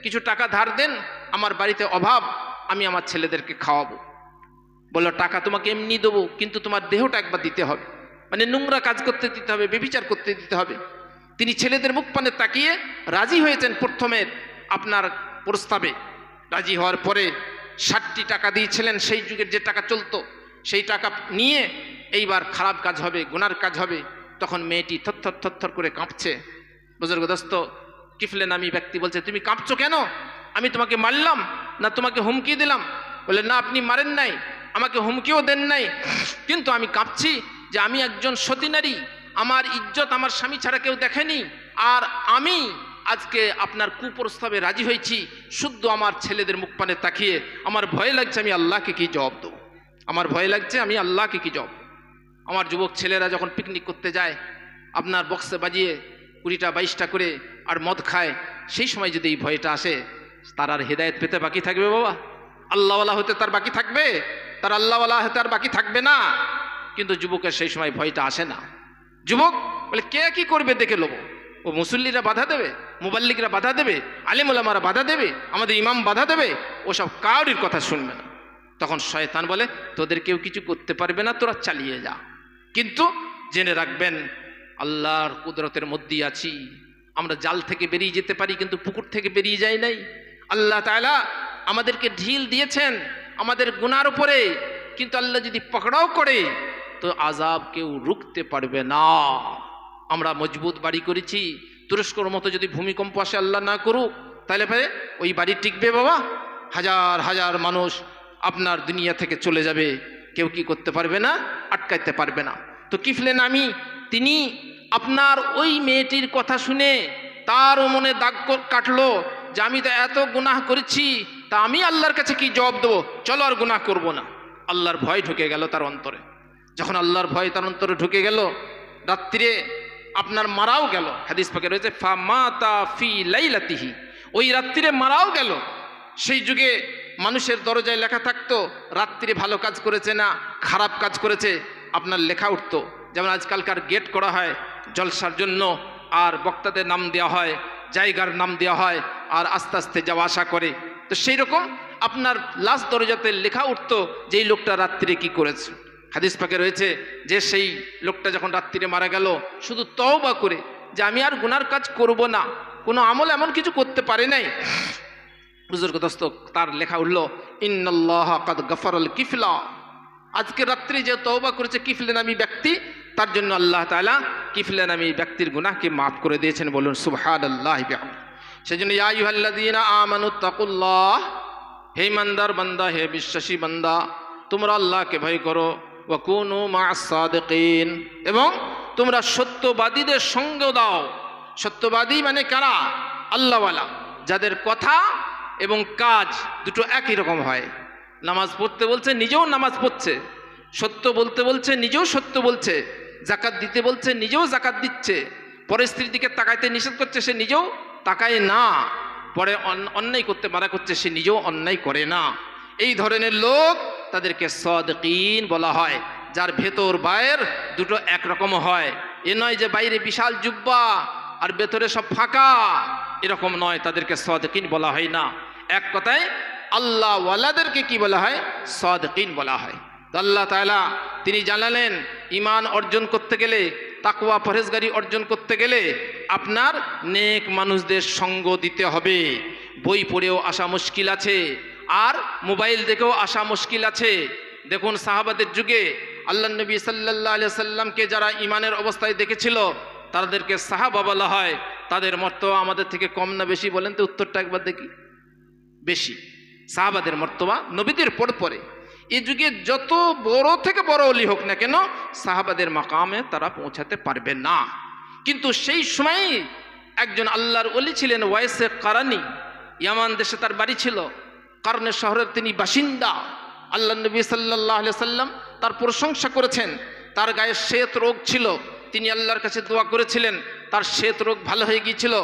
কিছু টাকা ধার দেন, আমার বাড়িতে অভাব, আমি আমার ছেলেদেরকে খাওয়াবো। বললো, টাকা তোমাকে এমনি দেবো, কিন্তু তোমার দেহটা একবার দিতে হবে, মানে নোংরা কাজ করতে দিতে হবে, ব্যভিচার করতে দিতে হবে। তিনি ছেলেদের মুখ পানে তাকিয়ে রাজি হয়েছেন প্রথমের আপনার প্রস্তাবে। রাজি হওয়ার পরে 60টি টাকা দিয়েছিলেন, সেই যুগের যে টাকা চলতো, সেই টাকা নিয়ে এইবার খারাপ কাজ হবে, গুনার কাজ হবে। তখন মেয়েটি থরথর থরথর করে কাঁপছে। বুজুর্গ দোস্ত, কিফলে নামী ব্যক্তি বলছে, তুমি কাঁপছো কেন? আমি তোমাকে মারলাম না তোমাকে হুমকি দিলাম? বলে, না আপনি মারেন নাই, আমাকে হুমকিও দেন নাই, কিন্তু আমি কাঁপছি যে আমি একজন সতী নারী, আমার ইজ্জত আমার স্বামী ছাড়া কেউ দেখেনি, আর আমি আজকে আপনার কুপ্রস্তাবে রাজি হয়েছি শুদ্ধ আমার ছেলেদের মুখ পানে তাকিয়ে। আমার ভয় লাগছে আমি আল্লাহকে কি জবাব দেবো, আমার ভয় লাগছে আমি আল্লাহকে কি জবাব। আমার যুবক ছেলেরা যখন পিকনিক করতে যায়, আপনার বক্সে বাজিয়ে 20টা 22টা করে আর মদ খায়, সেই সময় যদি এই ভয়টা আসে, তার আর হেদায়েত পেতে বাকি থাকবে বাবা? আল্লাহওয়ালা হতে তার বাকি থাকবে? তার আল্লাহওয়ালা হতে আর বাকি থাকবে না। কিন্তু যুবকের সেই সময় ভয়টা আসে না। যুবক বলে, কে কি করবে দেখে লোবো, ও মুসল্লিরা বাধা দেবে, মুবাল্লিগরা বাধা দেবে, আলেম ওলামারা বাধা দেবে, আমাদের ইমাম বাধা দেবে, ওসব কাউরির কথা শুনবে না। তখন শয়তান বলে, তোদের কেউ কিছু করতে পারবে না, তোরা চালিয়ে যা। কিন্তু জেনে রাখবেন, আল্লাহর কুদরতের মধ্যেই আছি। আমরা জাল থেকে বেরিয়ে যেতে পারি, কিন্তু পুকুর থেকে বেরিয়ে যাই নাই। আল্লাহ তাআলা আমাদেরকে ঢিল দিয়েছেন আমাদের গুনার উপরে, কিন্তু আল্লাহ যদি পকড়াও করে তো আযাব কেউ রুখতে পারবে না। আমরা মজবুত বাড়ি করেছি, তুরস্কর মতো যদি ভূমিকম্প আসে আল্লাহ না করুক, তাহলে ভাই ওই বাড়ি টিকবে বাবা? হাজার হাজার মানুষ আপনার দুনিয়া থেকে চলে যাবে, কেউ কি করতে পারবে না, আটকাইতে পারবে না। তো কিফলে নামী তিনি আপনার ওই মেয়েটির কথা শুনে তারও মনে দাগ কাটলো যে আমি তো এত গুনাহ করেছি, তা আমি আল্লাহর কাছে কি জবাব দেবো, চলো আর গুনাহ করব না। আল্লাহর ভয় ঢুকে গেল তার অন্তরে। যখন আল্লাহর ভয় তার অন্তরে ঢুকে গেল, রাত্রিরে আপনার মারাও গেল। হাদিস পাকে রয়েছে ফামাতা ফি লাইলাতিহি, ওই রাত্রিরে মারাও গেল। সেই যুগে মানুষের দরজায় লেখা থাকতো রাত্রিরে ভালো কাজ করেছে না খারাপ কাজ করেছে, আপনার লেখা উঠতো। যেমন আজকালকার গেট করা হয় জলসার জন্য, আর বক্তাদের নাম দেওয়া হয়, জায়গার নাম দেওয়া হয়, আর আস্তে আস্তে যাওয়া আসা করে। তো সেই রকম আপনার লাশ দরজাতে লেখা উঠতো যে এই লোকটা রাত্রিরে কি করেছে। হাদিস পাকে রয়েছে যে সেই লোকটা যখন রাত্রিরে মারা গেল, শুধু তওবা করে যে আমি আর গুনার কাজ করব না, কোনো আমল এমন কিছু করতে পারে নাই, বুজুর্গ দোস্ত তার লেখা উঠল ইন্নাল্লাহা কাদ গাফারাল কিফলা। আজকে রাত্রি যে তওবা করেছে কিফলে নামী ব্যক্তি, তার জন্য আল্লাহ তাআলা কিফলে নামী ব্যক্তির গুনাহকে মাফ করে দিয়েছেন। বলুন সুবহানাল্লাহি বিহামদিহি। সেজন্য ইয়া আইয়ুহাল্লাযীনা আমানুত্তাকুল্লাহ, হে ইমানদার বান্দা, হে বিশ্বাসী বান্দা, তোমরা আল্লাহকে ভয় করো। ওয়া কুনু মা'আস সাদিকিন, এবং তোমরা সত্যবাদীদের সঙ্গ দাও। সত্যবাদী মানে কারা? আল্লাহওয়ালা, যাদের কথা এবং কাজ দুটো একই রকম হয়। নামাজ পড়তে বলছে নিজেও নামাজ পড়ছে, সত্য বলতে বলছে নিজেও সত্য বলছে, জাকাত দিতে বলছে নিজেও জাকাত দিচ্ছে, পরে স্ত্রীর দিকে তাকাইতে নিষেধ করছে সে নিজেও তাকায় না, পরে অন্যায় করতে মানা করছে সে নিজেও অন্যায় করে না। এই ধরনের লোক তাদেরকে সাদিকিন বলা হয়, যার ভেতর বাইর দুটো একরকম হয়। এ নয় যে বাইরে বিশাল জুব্বা আর ভেতরে সব ফাঁকা, এরকম নয়, তাদেরকে সাদিকিন বলা হয় না। এক কথায় আল্লাহ ওয়ালাদেরকে কি বলা হয়? সাদিকিন বলা হয়। তো আল্লাহ তাআলা তিনি জানালেন ঈমান অর্জন করতে গেলে, তাকওয়া পরহেজগারি অর্জন করতে গেলে আপনার নেক মানুষদের সঙ্গ দিতে হবে। বই পড়েও আসা মুশকিল আছে, আর মোবাইল দেখেও আসা মুশকিল আছে। দেখুন সাহাবাদের যুগে আল্লাহ নবী সাল্লাল্লাহু আলাইহি সাল্লামকে যারা ইমানের অবস্থায় দেখেছিল তাদেরকে সাহাবা বলা হয়। তাদের মর্তবা আমাদের থেকে কম না বেশি বলেন তো? উত্তরটা একবার দেখি। বেশি। সাহাবাদের মর্তবা নবীদের পরে এই যুগে যত বড় থেকে বড় ওলি হোক না কেন সাহাবাদের মাকামে তারা পৌঁছাতে পারবে না। কিন্তু সেই সময় একজন আল্লাহর ওলি ছিলেন ওয়াইসে কারানি। ইয়ামান দেশে তার বাড়ি ছিল, কারণে শহরের তিনি বাসিন্দা। আল্লাহ নবী সাল্লাল্লাহু আলাইহি সাল্লাম তার প্রশংসা করেছেন। তার গায়ে শ্বেত রোগ ছিল, তিনি আল্লাহর কাছে দোয়া করেছিলেন, তার শ্বেত রোগ ভালো হয়ে গিয়েছিল।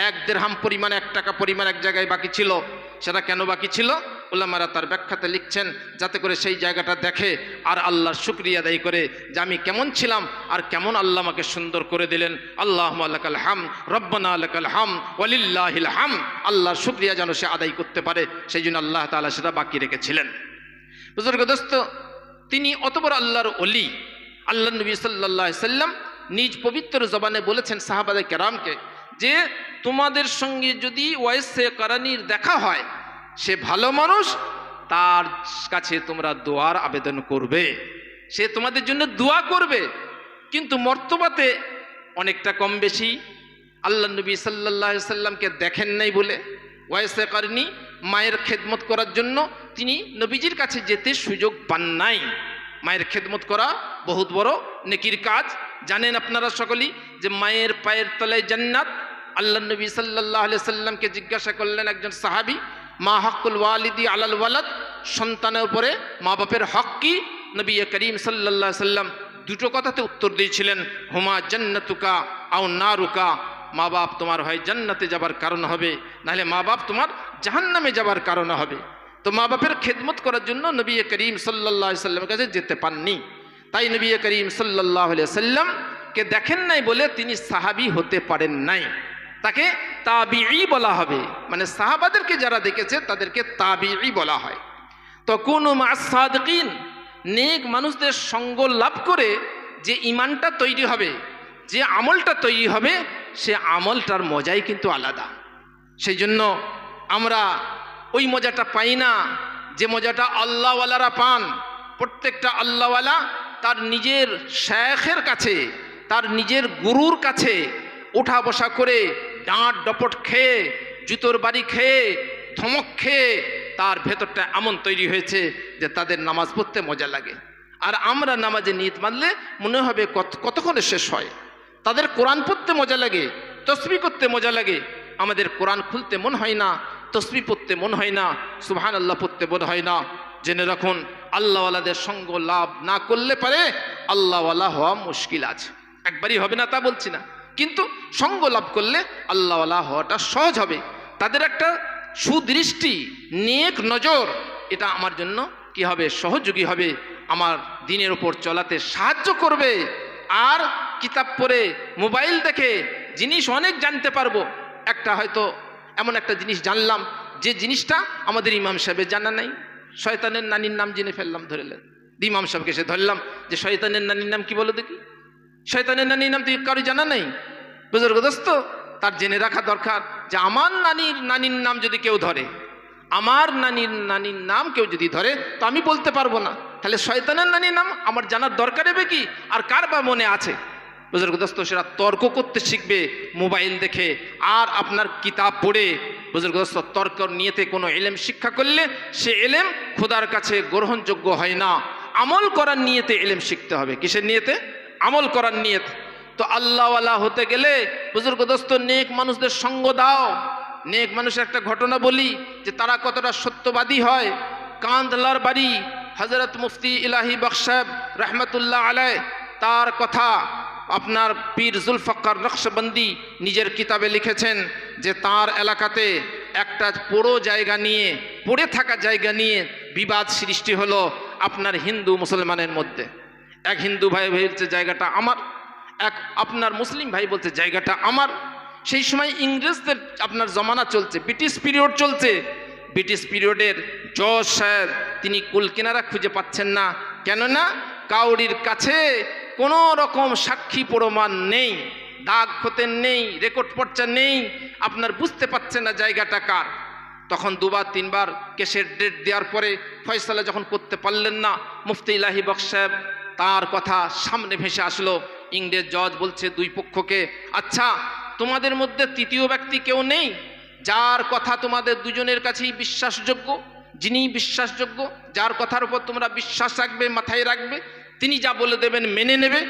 1 দিরহাম পরিমাণ, 1 টাকা পরিমাণ এক জায়গায় বাকি ছিল। সেটা কেন বাকি ছিল উলামারা তার ব্যাখ্যাতে লিখছেন, যাতে করে সেই জায়গাটা দেখে আর আল্লাহর শুকরিয়া আদায় করে যে আমি কেমন ছিলাম আর কেমন আল্লাহ আমাকে সুন্দর করে দিলেন। আল্লাহুম্মা লাকাল হামদ রব্বানা লাকাল হামদ ওয়ালিল্লাহিল হামদ। আল্লাহর শুকরিয়া যেন সে আদায় করতে পারে, সেই জন্য আল্লাহ তাআলা সেটা বাকি রেখেছিলেন। বুজুর্গ দোস্ত, তিনি অত বড় আল্লাহর ওলি। আল্লাহ নবী সাল্লাল্লাহু আলাইহি সাল্লাম নিজ পবিত্র জবানে বলেছেন সাহাবায়ে কেরামকে যে তোমাদের সঙ্গে যদি ওয়াইসে কারানির দেখা হয়, সে ভালো মানুষ, তার কাছে তোমরা দোয়ার আবেদন করবে, সে তোমাদের জন্য দোয়া করবে। কিন্তু মর্তবাতে অনেকটা কম বেশি। আল্লাহ নবী সাল্লাল্লাহু আলাইহি সাল্লামকে দেখেন নাই বলে ওয়াইসে কারানি মায়ের খেদমত করার জন্য তিনি নবীজির কাছে যেতে সুযোগ পান নাই। মায়ের খেদমত করা বহুত বড় নেকির কাজ। জানেন আপনারা সকলেই যে মায়ের পায়ের তলায় জান্নাত। আল্লাহ নবী সাল্লাল্লাহু আলাইহি সাল্লামকে জিজ্ঞাসা করলেন একজন সাহাবী, মা হকুল ওয়ালিদি আলাল ওয়ালাদ, সন্তানের উপরে মা বাপের হক কি? নবী করিম সাল্লাল্লাহু আলাইহি সাল্লাম দুটো কথাতে উত্তর দিয়েছিলেন, হুমা জান্নাতুকা আও নারুকা। মা বাপ তোমার হয় জান্নাতে যাবার কারণ হবে, নাহলে মা বাপ তোমার জাহান্নামে যাবার কারণ হবে। তো মা বাপের খেদমত করার জন্য নবী করিম সাল্লাল্লাহু আলাইহি সাল্লামের কাছে যেতে পাননি। তাই নবী করিম সাল্লাল্লাহু আলাইহি সাল্লামকে দেখেন নাই বলে তিনি সাহাবী হতে পারেন নাই। তাকে তাবিঈ বলা হবে, মানে সাহাবাদেরকে যারা দেখেছে তাদেরকে তাবিঈ বলা হয়। তাকুনু মা'আস সাদিকিন, নেক মানুষদের সঙ্গ লাভ করে যে ঈমানটা তৈরি হবে, যে আমলটা তৈরি হবে, সে আমলটার মজাই কিন্তু আলাদা। সেই জন্য আমরা ওই মজাটা পাই না যে মজাটা আল্লাহওয়ালারা পান। প্রত্যেকটা আল্লাহওয়ালা তার নিজের শেখের কাছে, তার নিজের গুরুর কাছে ওঠা বসা করে ডাঁট ডপট খেয়ে, জুতোর বাড়ি খেয়ে, ধমক খেয়ে তার ভেতরটা এমন তৈরি হয়েছে যে তাদের নামাজ পড়তে মজা লাগে। আর আমরা নামাজে নিয়ত মানলে মনে হবে কতক্ষণে শেষ হয়। তাদের কোরআন পড়তে মজা লাগে, তসবিহ করতে মজা লাগে। আমাদের কোরআন খুলতে মন হয় না, তসবিহ পড়তে মন হয় না, সুবহানাল্লাহ পড়তে মন হয় না। জেনে রাখুন, আল্লাহওয়ালাদের সঙ্গ লাভ না করলে পারে আল্লাহওয়ালা হওয়া মুশকিল আছে। একবারই হবে না তা বলছি না, কিন্তু সঙ্গ লাভ করলে আল্লাহওয়ালা হওয়াটা সহজ হবে। তাদের একটা সুদৃষ্টি, নেক নজর, এটা আমার জন্য কি হবে? সহযোগী হবে, আমার দিনের উপর চলাতে সাহায্য করবে। আর কিতাব পড়ে, মোবাইল দেখে জিনিস অনেক জানতে পারবো। একটা হয়তো এমন একটা জিনিস জানলাম যে জিনিসটা আমাদের ইমাম সাহেবের জানা নাই। শয়তানের নানির নাম জেনে ফেললাম, ধরলেন ইমাম সাহেবকে সে ধরলাম যে শয়তানের নানির নাম কি বলো দেখি। শয়তানের নানির নাম তো কারো জানা নেই। বুজুর্গ দোস্ত, তার জেনে রাখা দরকার যে আমার নানির নাম যদি কেউ ধরে, আমার নানির নাম কেউ যদি ধরে, তো আমি বলতে পারবো না। তাহলে শয়তানের নানির নাম আমার জানার দরকার হবে কি? আর কার বা মনে আছে? বুজুর্গ দোস্ত, সেটা তর্ক করতে শিখবে মোবাইল দেখে আর আপনার কিতাব পড়ে। বুজুর্গ দোস্ত, তর্ক নিয়েতে কোনো ইলম শিক্ষা করলে সে ইলম খোদার কাছে গ্রহণযোগ্য হয় না। আমল করার নিয়েতে ইলম শিখতে হবে। কিসের নিয়েতে? আমল করার নিয়ত। তো আল্লাহওয়ালা হতে গেলে বুজুর্গ দোস্ত নেক মানুষদের সঙ্গ দাও। নেক মানুষের একটা ঘটনা বলি যে তারা কতটা সত্যবাদী হয়। কান্দলার বাড়ি হযরত মুফতি ইলাহি বখশ সাহেব রহমতুল্লাহ আলাইহ, তার কথা আপনার পীর জুলফকার নকশবন্দি নিজের কিতাবে লিখেছেন যে তার এলাকাতে একটা পড়ে থাকা জায়গা নিয়ে বিবাদ সৃষ্টি হলো আপনার হিন্দু মুসলমানের মধ্যে। এক হিন্দু ভাই বলছে জায়গাটা আমার, এক আপনার মুসলিম ভাই বলছে জায়গাটা আমার। সেই সময় ইংরেজদের আপনার জমানা চলছে, ব্রিটিশ পিরিয়ড চলছে। ব্রিটিশ পিরিয়ডের জজ সাহেব তিনি কুল কিনারা খুঁজে পাচ্ছেন না, কেননা কাউরির কাছে কোনো রকম সাক্ষী প্রমাণ নেই, দাগ খতেন নেই, রেকর্ড পর্চা নেই, আপনার বুঝতে পারছেন না জায়গাটা কার। তখন দুবার তিনবার কেসের ডেট দেওয়ার পরে ফয়সালা যখন করতে পারলেন না, মুফতি ইলাহি বক্স সাহেব তার কথা সামনে ভেসে আসলো। ইংরেজ জজ বলছে দুই পক্ষকে, আচ্ছা তোমাদের মধ্যে তৃতীয় ব্যক্তি কেউ নেই যার কথা তোমাদের দুজনের কাছেই বিশ্বাসযোগ্য? যিনি বিশ্বাসযোগ্য, যার কথার উপর তোমরা বিশ্বাস রাখবে, মাথায় রাখবে, তিনি যা বলে দেবেন মেনে নেবে।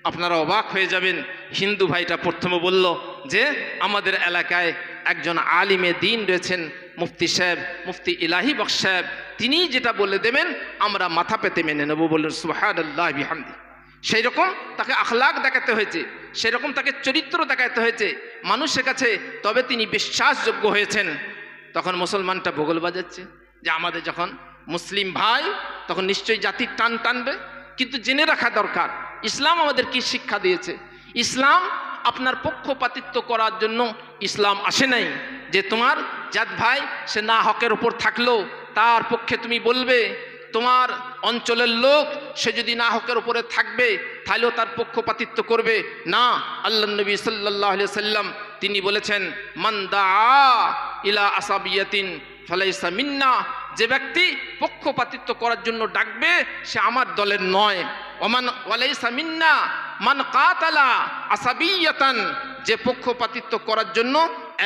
আপনারা অবাক হয়ে যাবেন, হিন্দু ভাইটা প্রথমে বলল যে আমাদের এলাকায় একজন আলিমে দিন রয়েছেন মুফতি সাহেব, মুফতি ইলাহি বক্স সাহেব, তিনি যেটা বলে দেবেন আমরা মাথা পেতে মেনে নেব। বললেন সুবহানাল্লাহ বিহামদি। সেই রকম তাকে আখলাক দেখাতে হয়েছে, সেই রকম তাকে চরিত্র দেখাতে হয়েছে মানুষের কাছে, তবে তিনি বিশ্বাসযোগ্য হয়েছেন। তখন মুসলমানটা ভূগোল বাজাচ্ছে যে আমাদের যখন মুসলিম ভাই তখন নিশ্চয়ই জাতির টান টানবে। কিন্তু জেনে রাখা দরকার ইসলাম আমাদের কি শিক্ষা দিয়েছে। ইসলাম আপনার পক্ষপাতিত্ব করার জন্য ইসলাম আসে নাই যে তোমার জাত ভাই সে না হকের উপর থাকলেও তার পক্ষে তুমি বলবে। তোমার অঞ্চলের লোক সে যদি না হকের উপরে থাকবে তাহলেও তার পক্ষপাতিত্ব করবে না। আল্লাহ নবী সাল্লাল্লাহু আলাইহি সাল্লাম তিনি বলেছেন মান দাআ ইলা আসাবিয়াতিন ফালাইসা মিন্না, যে ব্যক্তি পক্ষপাতিত্ব করার জন্য ডাকবে সে আমার দলের নয়। ওমান ওয়ালাইসা মিন্না মান কাতালা আসাবিয়াতান, যে পক্ষপাতিত্ব করার জন্য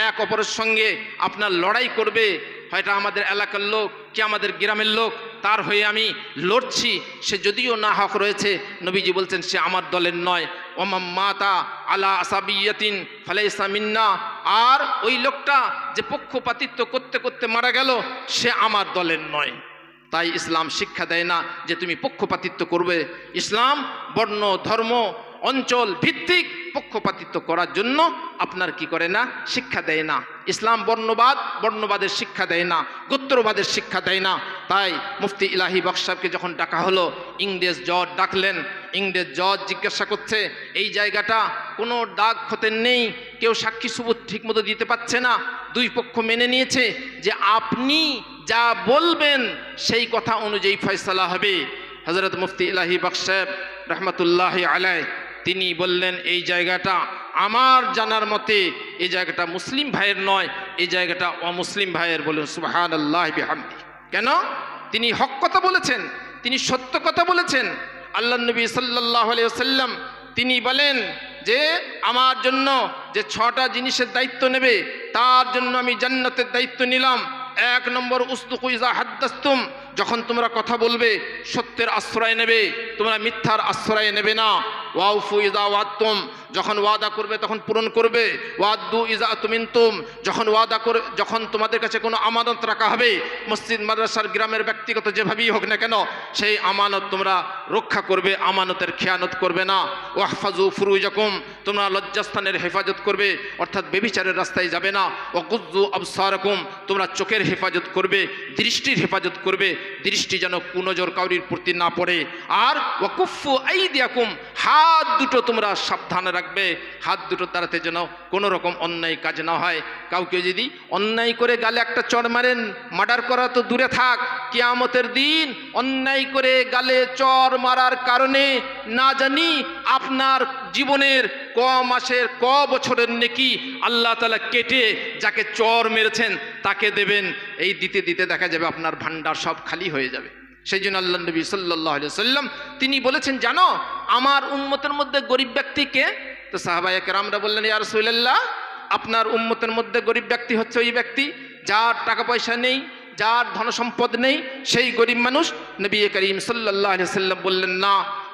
এক অপরের সঙ্গে আপনার লড়াই করবে, হয়তো আমাদের এলাকার লোক কি আমাদের গ্রামের লোক, তার হয়ে আমি লড়ছি, সে যদিও না হক রয়েছে নবীজি বলছেন সে আমার দলের নয়। ওমাম মাতা আলা আসাবিয়াতিন ফালাইসা মিন্না, আর ওই লোকটা যে পক্ষপাতিত্ব করতে করতে মারা গেল সে আমার দলের নয়। তাই ইসলাম শিক্ষা দেয় না যে তুমি পক্ষপাতিত্ব করবে। ইসলাম বর্ণ ধর্ম অঞ্চল ভিত্তিক পক্ষপাতিত্ব করার জন্য আপনার কি করে না, শিক্ষা দেয় না। ইসলাম বর্ণবাদের শিক্ষা দেয় না, গোত্রবাদের শিক্ষা দেয় না। তাই মুফতি ইলাহি বক্স সাহেবকে যখন ডাকা হলো, ইংরেজ জজ ডাকলেন। ইংরেজ জজ জিজ্ঞাসা করছে এই জায়গাটা কোনো দাগ খতের নেই, কেউ সাক্ষী সুবুত ঠিক মতো দিতে পারছে না, দুই পক্ষ মেনে নিয়েছে যে আপনি যা বলবেন সেই কথা অনুযায়ী ফয়সালা হবে। হযরত মুফতি ইলাহি বক্স সাহেব রহমতুল্লাহি আলাইহি তিনি বললেন এই জায়গাটা আমার জানার মতে এই জায়গাটা মুসলিম ভাইয়ের নয়, এই জায়গাটা অমুসলিম ভাইয়ের। বলুন সুবহানাল্লাহ বিহামদি। কেন? তিনি হক কথা বলেছেন, তিনি সত্য কথা বলেছেন। আল্লাহ নবী সাল্লাল্লাহু আলাইহি ওয়াসাল্লাম তিনি বলেন যে আমার জন্য যে 6টা জিনিসের দায়িত্ব নেবে তার জন্য আমি জান্নাতের দায়িত্ব নিলাম। 1 নম্বর উসদুকু ইযা হাদ্দাসতুম, যখন তোমরা কথা বলবে সত্যের আশ্রয় নেবে, তোমরা মিথ্যার আশ্রয় নেবে না। ওয়াউফু ইযা ওয়াদতুম, যখন ওয়াদা করবে তখন পূরণ করবে। ওয়াদু ইযা তুমিনতুম, যখন তোমাদের কাছে কোনো আমানত রাখা হবে, মসজিদ মাদ্রাসার গ্রামের ব্যক্তিগত যেভাবেই হোক না কেন, সেই আমানত তোমরা রক্ষা করবে, আমানতের খেয়ানত করবে না। ওয়াহফাজু ফুরুজাকুম, তোমরা লজ্জাস্থানের হেফাজত করবে, অর্থাৎ বেবিচারের রাস্তায় যাবে না। ওয়াকুজ্জু আবসারাকুম, তোমরা চোখের হেফাজত করবে, দৃষ্টির হেফাজত করবে, দৃষ্টি যেন কুনজর কাউরির প্রতি না পড়ে। আর ওয়াকুফু আইদিয়াকুম, হাত দুটো তোমরা সাবধানে রাখবে, হাত দুটো দ্বারাতে যেন কোনো রকম অন্যায় কাজ না হয়। কাউকে যদি অন্যায় করে গালে একটা চড় মারেন, মার্ডার করা তো দূরে থাক, কিয়ামতের দিন অন্যায় করে গালে চড় মারার কারণে না জানি আপনার জীবনের ক মাসের ক বছরের নেকি আল্লাহ তাআলা কেটে যাকে চড় মেরেছেন তাকে দেবেন। এই দিতে দিতে দেখা যাবে আপনার ভান্ডার সব খালি হয়ে যাবে। সেই জন্য আল্লাহ নবী সাল্লাল্লাহু আলাইহি ওয়াসাল্লাম তিনি বলেছেন, জানো আমার উম্মতের মধ্যে গরিব ব্যক্তি কে? তো সাহাবায়ে কেরামরা বললেন, ইয়া রাসূলুল্লাহ, আপনার উম্মতের মধ্যে গরিব ব্যক্তি হচ্ছে ওই ব্যক্তি যার টাকা পয়সা নেই, যার ধনসম্পদ নেই, সেই গরিব মানুষ। নবী করিম সাল্লাল্লাহু আলাইহি ওয়াসাল্লাম বললেন, না,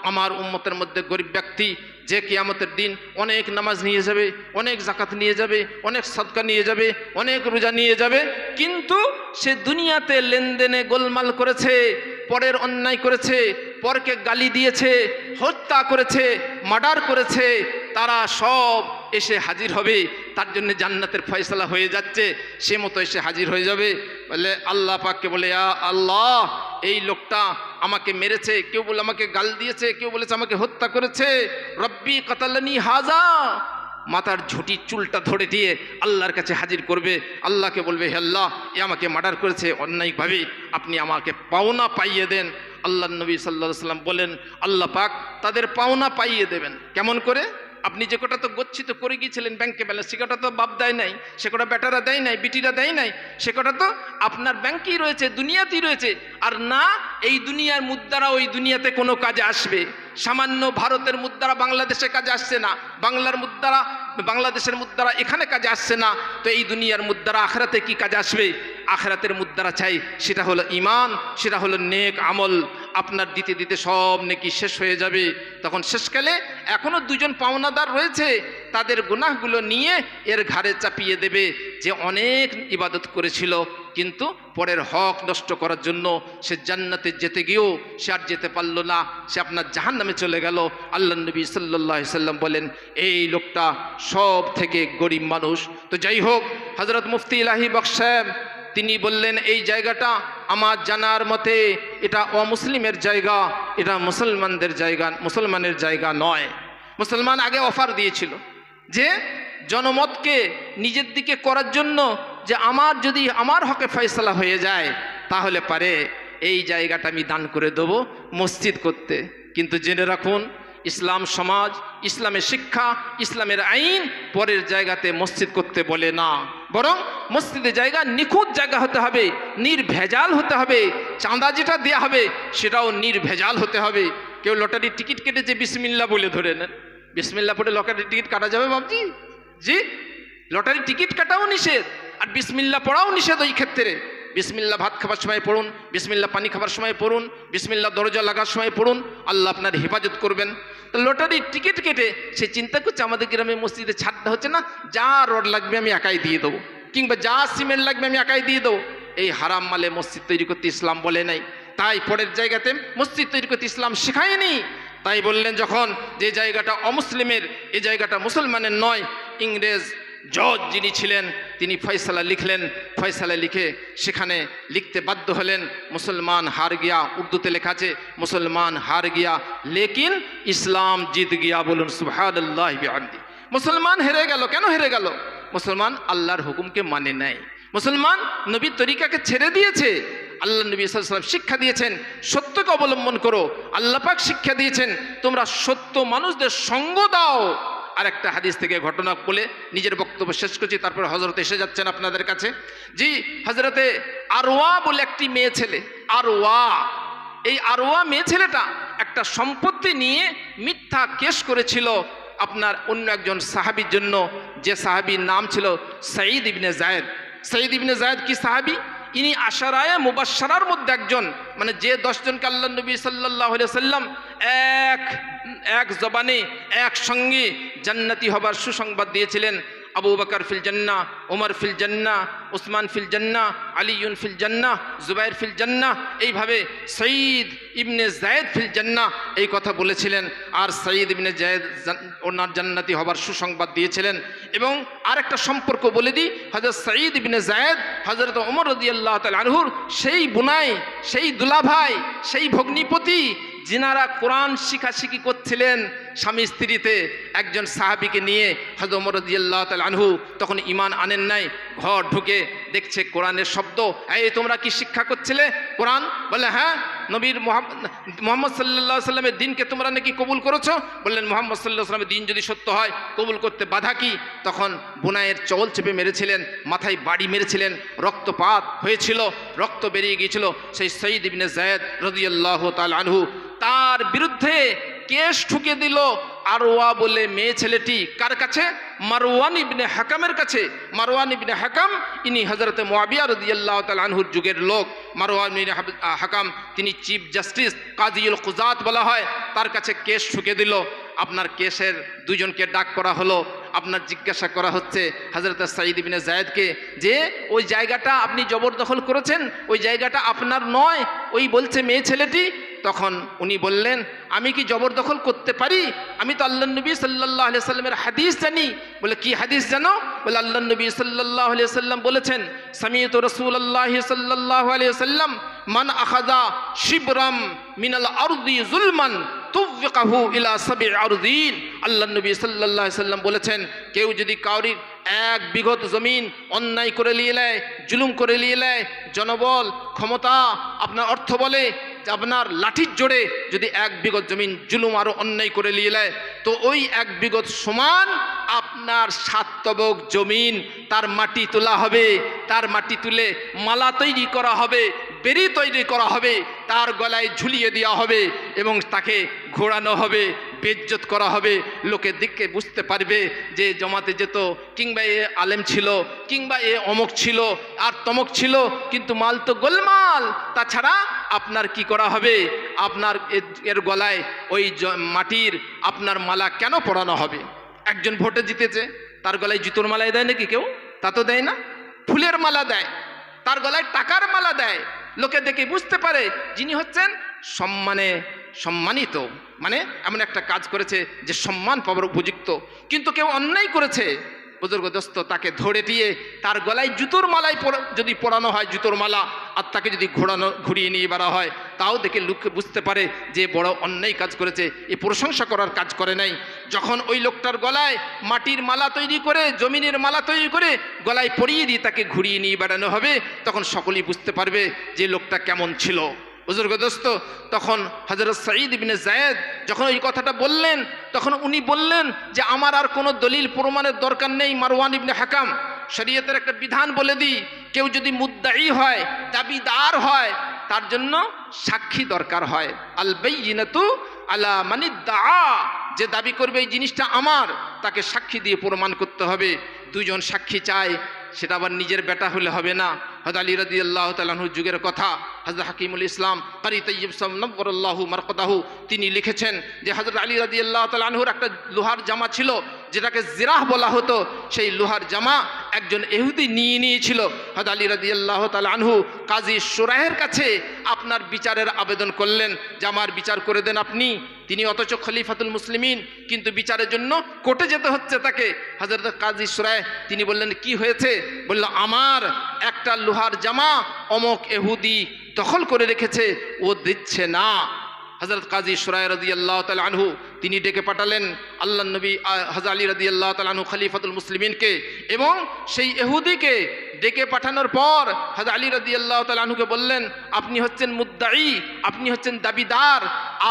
আমার উম্মতের মধ্যে গরিব ব্যক্তি যে কিয়ামতের দিন অনেক নামাজ নিয়ে যাবে, অনেক যাকাত নিয়ে যাবে, অনেক সদকা নিয়ে যাবে, অনেক রোজা নিয়ে যাবে, কিন্তু সে দুনিয়াতে লেনদেনে গোলমাল করেছে, পরের অন্যায় করেছে, পরকে গালি দিয়েছে, হত্যা করেছে, মার্ডার করেছে, তারা সব এসে হাজির হবে। তার জন্য জান্নাতের ফয়সালা হয়ে যাচ্ছে, সে মতো এসে হাজির হয়ে যাবে। বলে আল্লাহ পাককে বলে, ইয়া আল্লাহ, এই লোকটা আমাকে মেরেছে, কেউ বলে আমাকে গাল দিয়েছে, কেউ বলেছে আমাকে হত্যা করেছে, রব্বি কাতালানি হাজা, মাথার ঝুঁটি চুলটা ধরে দিয়ে আল্লাহর কাছে হাজির করবে। আল্লাহকে বলবে, হে আল্লাহ, এ আমাকে মার্ডার করেছে অন্যায়ভাবে, আপনি আমাকে পাওনা পাইয়ে দেন। আল্লাহ নবী সাল্লাল্লাহু আলাইহি ওয়াসাল্লাম বলেন, আল্লাহ পাক তাদের পাওনা পাইয়ে দেবেন। কেমন করে? আপনি যে কটা তো গচ্ছিত করে গিয়েছিলেন ব্যাংকে ব্যালেন্স, সে কটা তো বাপ দেয় নাই, সে কটা বেটারা দেয় নাই, বিটিরা দেয় নাই, সে কটা তো আপনার ব্যাংকেই রয়েছে, দুনিয়াতেই রয়েছে। আর না, এই দুনিয়ার মুদ্রা ওই দুনিয়াতে কোনো কাজে আসবে? সামান্য ভারতের মুদ্রা বাংলাদেশে কাজে আসছে না, বাংলার মুদ্রা বাংলাদেশের মুদ্রা এখানে কাজে আসছে না, তো এই দুনিয়ার মুদ্রা আখেরাতে কি কাজে আসবে? আখেরাতের মুদ্রা চাই, সেটা হলো ঈমান, সেটা হলো নেক আমল। আপনার দিতে দিতে সব নেকি শেষ হয়ে যাবে। তখন শেষকালে এখনো দুজন পাওনাদার রয়েছে, তাদের গুনাহগুলো নিয়ে এর ঘাড়ে চাপিয়ে দেবে যে অনেক ইবাদত করেছিল, কিন্তু পরের হক নষ্ট করার জন্য সে জান্নাতে যেতে গিয়েও সে আর যেতে পারল না, সে আপনার জাহান্নামে চলে গেল। আল্লাহ নবী সাল্লাল্লাহু আলাইহি সাল্লাম বলেন এই লোকটা সব থেকে গরিব মানুষ। তো যাই হোক, হযরত মুফতি ইলাহি বক্স সাহেব তিনি বললেন এই জায়গাটা আমার জানার মতে এটা অমুসলিমের জায়গা, এটা মুসলমানদের জায়গা, মুসলমানের জায়গা নয়। মুসলমান আগে অফার দিয়েছিল যে জনমতকে নিজের দিকে করার জন্য, যে আমার যদি আমার হকে ফয়সালা হয়ে যায় তাহলে পারে এই জায়গাটা আমি দান করে দেবো মসজিদ করতে। কিন্তু জেনে রাখুন, ইসলাম সমাজ, ইসলামের শিক্ষা, ইসলামের আইন পরের জায়গাতে মসজিদ করতে বলে না, বরং মসজিদের জায়গা নিখুঁত জায়গা হতে হবে, নির্ভেজাল হতে হবে। চাঁদা যেটা দেওয়া হবে সেটাও নির্ভেজাল হতে হবে। কেউ লটারির টিকিট কেটেছে বিসমিল্লাহ বলে ধরে নেন, বিসমিল্লাহ পড়ে লটারির টিকিট কাটা যাবে বাবজি? জি, লটারির টিকিট কাটাও নিষেধ, আর বিসমিল্লাহ পড়াও নিষেধ। ওই ক্ষেত্রে বিসমিল্লাহ ভাত খাবার সময় পড়ুন, বিসমিল্লাহ পানি খাবার সময় পড়ুন, বিসমিল্লাহ দরজা লাগার সময় পড়ুন, আল্লাহ আপনার হেফাজত করবেন। তো লটারির টিকিট কেটে সে চিন্তা করছে আমাদের গ্রামে মসজিদে ছাড়তে হচ্ছে না, যা রড লাগবে আমি একাই দিয়ে দেবো, কিংবা যা সিমেন্ট লাগবে আমি একাই দিয়ে দেবো। এই হারাম মালে মসজিদ তৈরি করতে ইসলাম বলে নাই, তাই পরের জায়গাতে মসজিদ তৈরি করতে ইসলাম শেখায়নি। তাই বললেন যখন যে জায়গাটা অমুসলিমের, এই জায়গাটা মুসলমানের নয়, ইংরেজ জজ যিনি ছিলেন তিনি ফয়সালা লিখলেন, ফয়সালা লিখে সেখানে লিখতে বাধ্য হলেন মুসলমান হার গিয়া। উর্দুতে লেখা আছে মুসলমান হার গিয়া লেকিন ইসলাম জিত গিয়া। বলুন সুবহানাল্লাহ বিহামদি। মুসলমান হেরে গেল। কেন হেরে গেল? মুসলমান আল্লাহর হুকুমকে মানে নাই, মুসলমান নবীর তরিকাকে ছেড়ে দিয়েছে। আল্লাহ নবী সাল্লাল্লাহু আলাইহি ওয়াসাল্লাম শিক্ষা দিয়েছেন সত্যকে অবলম্বন করো, আল্লাহ পাক শিক্ষা দিয়েছেন তোমরা সত্য মানুষদের সঙ্গ দাও। আর একটা হাদিস থেকে ঘটনা বলে নিজের বক্তব্য শেষ করছি, তারপরে হযরত এসে যাচ্ছেন আপনাদের কাছে। জি, হযরতে আরওয়া বলে একটি মেয়ে ছেলে, আরওয়া, এই আরওয়া মেয়ে ছেলেটা একটা সম্পত্তি নিয়ে মিথ্যা কেস করেছিল আপনার অন্য একজন সাহাবীর জন্য, যে সাহাবীর নাম ছিল সাঈদ ইবনে যায়েদ। সাঈদ ইবনে যায়েদ কি সাহাবী? ইনি আশারায়ে মুবাশশারার মধ্যে একজন, মানে যে 10 জনকে আল্লাহ নবী সাল্লাল্লাহু আলাইহি ওয়াসাল্লাম এক জবানে একসঙ্গে জান্নাতি হবার সুসংবাদ দিয়েছিলেন। আবু বকর ফিল জান্নাহ, ওমর ফিল জান্নাহ, উসমান ফিল জান্নাহ, আলীউন ফিল জান্নাহ, জুবাইর ফিল জান্নাহ, এইভাবে সাঈদ ইবনে যায়েদ ফিল জান্নাহ এই কথা বলেছিলেন। আর সাঈদ ইবনে যায়েদ ওনার জান্নাতি হবার সুসংবাদ দিয়েছিলেন। এবং আরেকটা সম্পর্ক বলে দিই, হযরত সাঈদ ইবনে যায়েদ হযরত ওমর রাদিয়াল্লাহু তাআলা আনহুর সেই বুনাই, সেই দুলাভাই, সেই ভগ্নিপতি, যিনারা কোরআন শিখাশিখি করছিলেন স্বামী স্ত্রীতে, একজন সাহাবীকে নিয়ে হযরত ওমর রাদিয়াল্লাহু তাআলা আনহু তখন ঈমান আনেন নাই, ঘর ঢুকে দেখছে কোরআনের শব্দ। এই তোমরা কি শিক্ষা করছিলে কোরআন? বলে হ্যাঁ। নবীর মুহাম্মদ সাল্লাল্লাহু আলাইহি সাল্লামের দিনকে তোমরা নাকি কবুল করেছো? বললেন মুহাম্মদ সাল্লাল্লাহু আলাইহি সাল্লামের দিন যদি সত্য হয় কবুল করতে বাধা কি? তখন বুনাইয়ের চল চেপে মেরেছিলেন, মাথায় বাড়ি মেরেছিলেন, রক্তপাত হয়েছিল, রক্ত বেরিয়ে গিয়েছিল। সেই সাঈদ ইবনে যায়েদ রাদিয়াল্লাহু তাআলা আনহু তার বিরুদ্ধে কেস ঠুকে দিল আরওয়া বলে মেয়ে ছেলেটি। কার কাছে? মারওয়ান ইবনে হাকামের কাছে। মারওয়ান ইবনে হাকাম ইনি হযরতে মুআবিয়া রাদিয়াল্লাহু তাআলা আনহুর যুগের লোক। মারওয়ান ইবনে হাকাম তিনি চিফ জাস্টিস, কাযীউল কুযাত বলা হয়, তার কাছে কেস ঠুকে দিল। আপনার কেসের দুজনকে ডাক করা হলো, আপনার জিজ্ঞাসা করা হচ্ছে হযরত সাঈদ ইবনে যায়েদকে যে ওই জায়গাটা আপনি জবরদখল করেছেন, ওই জায়গাটা আপনার নয়, ওই বলছে মেয়ে ছেলেটি। তখন উনি বললেন আমি কি জবরদখল করতে পারি? আমি তো আল্লাহ নবী সাল্লাল্লাহু আলাইহি সাল্লামের হাদিস জানি। বলে কি হাদিস জানো? বলে আল্লাহ নবী সাল্লাল্লাহু আলাইহি সাল্লাম বলেছেন সামিয়তু রাসূলুল্লাহ সাল্লাল্লাহু আলাইহি সাল্লাম মান আখাযা শিবরাম মিনাল আরদি যুলমান তুফিকাহু ইলা সাব'i আরদিন। আল্লাহ নবী সাল্লাল্লাহু আলাইহি সাল্লাম বলেছেন কেউ যদি কাউরির 1 বিঘত জমিন অন্যায় করে নিয়ে নেয়, জুলুম করে নিয়ে নেয়, জনবল, ক্ষমতা, আপনার অর্থ বলে যে আপনার লাঠির জোরে যদি 1 বিঘত জমিন জুলুম আরো অন্যায় করে নিয়ে নেয়, তো ওই 1 বিঘত সমান আপনার 7 তবক জমিন তার মাটি তোলা হবে, তার মাটি তুলে মালা তৈরি করা হবে, বেরি তৈরি করা হবে, তার গলায় ঝুলিয়ে দেওয়া হবে এবং তাকে ঘোরানো হবে, বেজ্জত করা হবে। লোকে দেখে বুঝতে পারবে যে জমাতে যেত, কিংবা এ আলেম ছিল, কিংবা এ অমুক ছিল আর তমক ছিল, কিন্তু মাল তো গোলমাল। তাছাড়া আপনার কি করা হবে, আপনার এর গলায় ওই মাটির আপনার মালা কেন পরানো হবে? একজন ভোটে জিতেছে, তার গলায় জুতোর মালাই দেয় নাকি কেউ? তা তো দেয় না। ফুলের মালা দেয়, তার গলায় টাকার মালা দেয়। লোকে দেখে বুঝতে পারে যিনি হচ্ছেন সম্মানিত, মানে এমন একটা কাজ করেছে যে সম্মান পাওয়ার উপযুক্ত। কিন্তু কেউ অন্যায় করেছে, বুজুর্গ দোস্ত, তাকে ধরে দিয়ে তার গলায় জুতোর মালাই যদি পরানো হয়, জুতোর মালা, আর তাকে যদি ঘুরিয়ে নিয়ে বেড়া হয়, তাও দেখে লোকে বুঝতে পারে যে বড় অন্যায় কাজ করেছে, এ প্রশংসা করার কাজ করে নাই। যখন ওই লোকটার গলায় মাটির মালা তৈরি করে, জমিনের মালা তৈরি করে গলায় পরিয়ে দিয়ে তাকে ঘুরিয়ে নিয়ে বেড়ানো হবে, তখন সকলেই বুঝতে পারবে যে লোকটা কেমন ছিল। বুজুর্গ দোস্ত, তখন হযরত সাঈদ ইবনে যায়েদ যখন এই কথাটা বললেন, তখন উনি বললেন যে আমার আর কোনো দলিল প্রমাণের দরকার নেই। মারওয়ান ইবনে হাকাম, শরীয়তের একটা বিধান বলে দিই, কেউ যদি মুদ্দাই হয়, দাবিদার হয়, তার জন্য সাক্ষী দরকার হয়। আল বাইয়িনাতু আলা মানিদ্দাআ, যে দাবি করবে এই জিনিসটা আমার, তাকে সাক্ষী দিয়ে প্রমাণ করতে হবে। 2 জন সাক্ষী চায়, সেটা আবার নিজের বেটা হলে হবে না। হযরত আলী রাদিয়াল্লাহু তাআলা আনহুর যুগের কথা, হযরত হাকিমুল ইসলাম কারি তাইয়্যিব সাল্লাল্লাহু মারকাদাহু তিনি লিখেছেন যে হযরত আলী রাদিয়াল্লাহু তাআলা আনহুর একটা লোহার জামা ছিল, যেটাকে জিরাহ বলা হতো। সেই লোহার জামা একজন ইহুদি নিয়ে নিয়েছিল। হযরত আলী রাদিয়াল্লাহু তাআলা আনহু কাজী শুরাহের কাছে আপনার বিচারের আবেদন করলেন যে আমার বিচার করে দেন আপনি। তিনি অথচ খলিফাতুল মুসলিমিন, কিন্তু বিচারের জন্য কোর্টে যেতে হচ্ছে তাকে। হযরত কাজী শুরাহ তিনি বললেন কি হয়েছে? বলল আমার একটা লোহার জামা অমক ইহুদি দখল করে রেখেছে, ও দিচ্ছে না। হযরত কাজী শুরাহ রাদিয়াল্লাহু তাআলা আনহু তিনি ডেকে পাঠালেন আল্লাহর নবী হযরত আলী রাদিয়াল্লাহু তাআলা আনহু খলিফাতুল মুসলিমিনকে, এবং সেই ইহুদিকে ডেকে পাঠানোর পর হযরত আলী রাদিয়াল্লাহু তাআলা আনহুকে বললেন আপনি হচ্ছেন মুদ্দাই, আপনি হচ্ছেন দাবিদার,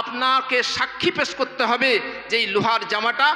আপনাকে সাক্ষী পেশ করতে হবে যে এই লোহার জামাটা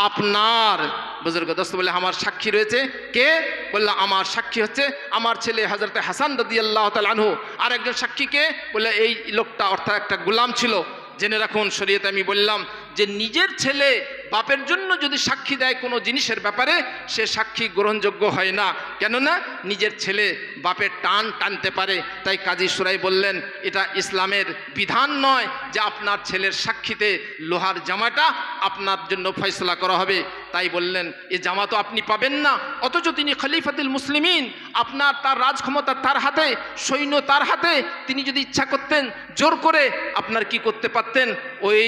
আপনার। বুজুর্গ দোস্ত বলে আমার সাক্ষী রয়েছে। কে? বলল আমার সাক্ষী হচ্ছে আমার ছেলে হযরত হাসান রাদিয়াল্লাহু তাআলা আনহু। আর একজন সাক্ষী কে? বলে এই লোকটা, অর্থাৎ একটা গোলাম ছিল। জেনে রাখুন, শরীয়তে আমি বললাম যে নিজের ছেলে বাপের জন্য যদি সাক্ষী দেয় কোনো জিনিসের ব্যাপারে, সে সাক্ষী গ্রহণযোগ্য হয় না, কেননা নিজের ছেলে বাপের টান টানতে পারে। তাই কাজী শুরাই বললেন এটা ইসলামের বিধান নয় যে আপনার ছেলের সাক্ষীতে লোহার জামাটা আপনার জন্য ফয়সলা করা হবে। তাই বললেন এ জামা তো আপনি পাবেন না, অথচ তিনি খলিফাতুল মুসলিমিন, আপনার তার রাজক্ষমতা তার হাতে, সৈন্য তার হাতে। তিনি যদি ইচ্ছা করতেন জোর করে আপনার কি করতে পারতেন, ওই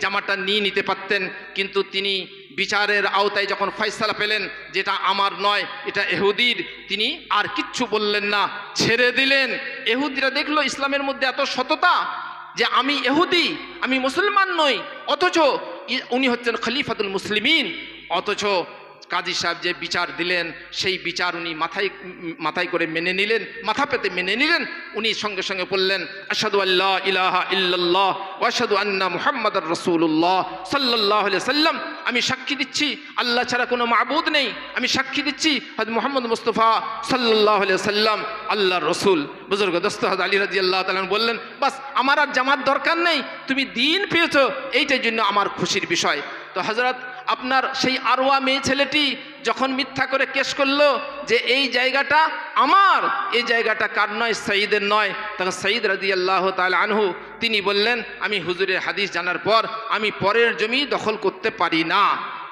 জামাটা নিয়ে নিতে পারতেন। কিন্তু তিনি বিচারের আওতায় যখন ফয়সালা পেলেন যেটা আমার নয়, এটা ইহুদির, তিনি আর কিচ্ছু বললেন না, ছেড়ে দিলেন। ইহুদিরা দেখলো ইসলামের মধ্যে এত সততা, যে আমি ইহুদি, আমি মুসলমান নই, অথচ উনি হচ্ছেন খলিফাতুল মুসলিমিন। অথচ কাজী সাহেব যে বিচার দিলেন, সেই বিচার উনি মাথায় করে মেনে নিলেন, মাথা পেতে মেনে নিলেন। উনি সঙ্গে সঙ্গে বললেন আশহাদু আল্লা ইলাহা ইল্লাল্লাহ ওয়া আশহাদু আন্না মুহাম্মাদার রাসূলুল্লাহ সাল্লাল্লাহু আলাইহি সাল্লাম, আমি সাক্ষী দিচ্ছি আল্লাহ ছাড়া কোনো মাবুদ নেই, আমি সাক্ষী দিচ্ছি হযরত মুহাম্মদ মুস্তাফা সাল্লাল্লাহু আলাইহি সাল্লাম আল্লাহর রাসূল। বুজুর্গ দোস্ত হযরত আলী রাদিয়াল্লাহু তাআলা বললেন বাস আমার আর জামার দরকার নেই, তুমি দিন পেয়েছো, এইটার জন্য আমার খুশির বিষয়। তো হযরত আপনার সেই আরওয়া মেয়ে ছেলেটি যখন মিথ্যা করে কেস করলো যে এই জায়গাটা আমার, এই জায়গাটা কার নয়, সাঈদের নয়, তখন সাঈদ রাদিয়াল্লাহু তাআলা আনহু তিনি বললেন আমি হুজুরের হাদিস জানার পর আমি পরের জমি দখল করতে পারি না।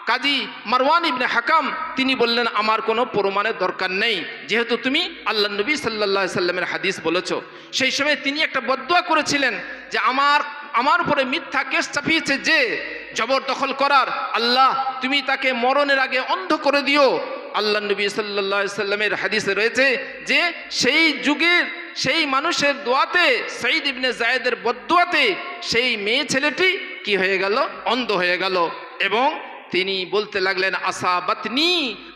কাজী মারওয়ান ইবনে হাকাম তিনি বললেন আমার কোনো প্রমাণের দরকার নেই, যেহেতু তুমি আল্লাহ নবী সাল্লাল্লাহু আলাইহি সাল্লামের হাদিস বলেছো। সেই সময় তিনি একটা বদদুয়া করেছিলেন যে আমার উপরে মিথ্যা কেস চাপিয়েছে যে জবরদখল করার, আল্লাহ তুমি তাকে মরণের আগে অন্ধ করে দিও। আল্লাহ নবী সাল্লাল্লাহু আলাইহি সাল্লামের হাদিসে রয়েছে যে সেই যুগের সেই মানুষের দোয়াতে, সাঈদ ইবনে যায়েদের বদদুয়াতে সেই মেয়ে ছেলেটি কি হয়ে গেল, অন্ধ হয়ে গেল। এবং তিনি বলতে লাগলেন, আসাবাতনি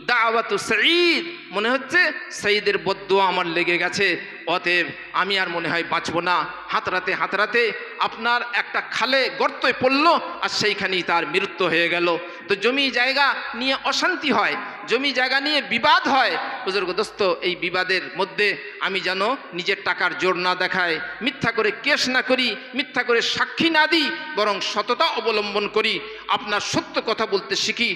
দাওয়াতু সঈদ, মনে হচ্ছে সঈদের বদদুয়া আমার লেগে গেছে, অতএব আমি আর মনে হয় বাঁচব না। হাতরাতে হাতরাতে আপনার একটা খালে গর্তয় পড়ল, আর সেইখানেই তার মৃত্যু হয়ে গেল। তো জমি জায়গা নিয়ে অশান্তি হয়, জমি জায়গা নিয়ে বিবাদ হয়। বুজুর্গ দোস্ত, এই বিবাদের মধ্যে আমি যেন নিজের টাকার জোর না দেখাই, মিথ্যা করে কেস না করি, মিথ্যা করে সাক্ষী না দিই, বরং সততা অবলম্বন করি, আপনার সত্য কথা বলতে শিখি।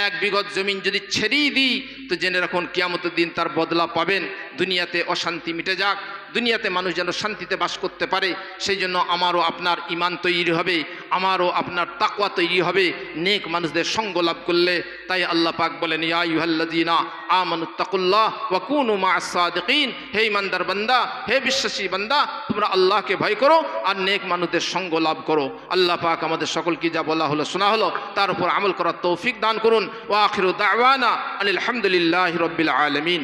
1 বিঘত জমিন যদি ছেড়েই দিই, তো জেনে রাখুন কিয়ামতের দিন তার বদলা পাবেন। দুনিয়াতে অশান্তি মিটে যাক, দুনিয়াতে মানুষ যেন শান্তিতে বাস করতে পারে, সেই জন্য আমারও আপনার ঈমান তৈরি হবে, আমারও আপনার তাকওয়া তৈরি হবে নেক মানুষদের সঙ্গ লাভ করলে। তাই আল্লাহ পাক বলেন, ইয়া আইয়ুহাল্লাযীনা আমানুত্তাকুল্লাহ ওয়া কুনু মা'আস সাদিকিন, হে ঈমানদার বান্দা, হে বিশ্বাসী বান্দা, তোমরা আল্লাহকে ভয় করো আর নেক মানুষদের সঙ্গ লাভ করো। আল্লাহ পাক আমাদের সকলকে যা বলা হলো শোনা হলো তার উপর আমল করার তৌফিক দান করুন। ওয়া আখিরু দাওয়ানা আনিল হামদুলিল্লাহি রাব্বিল আলামিন।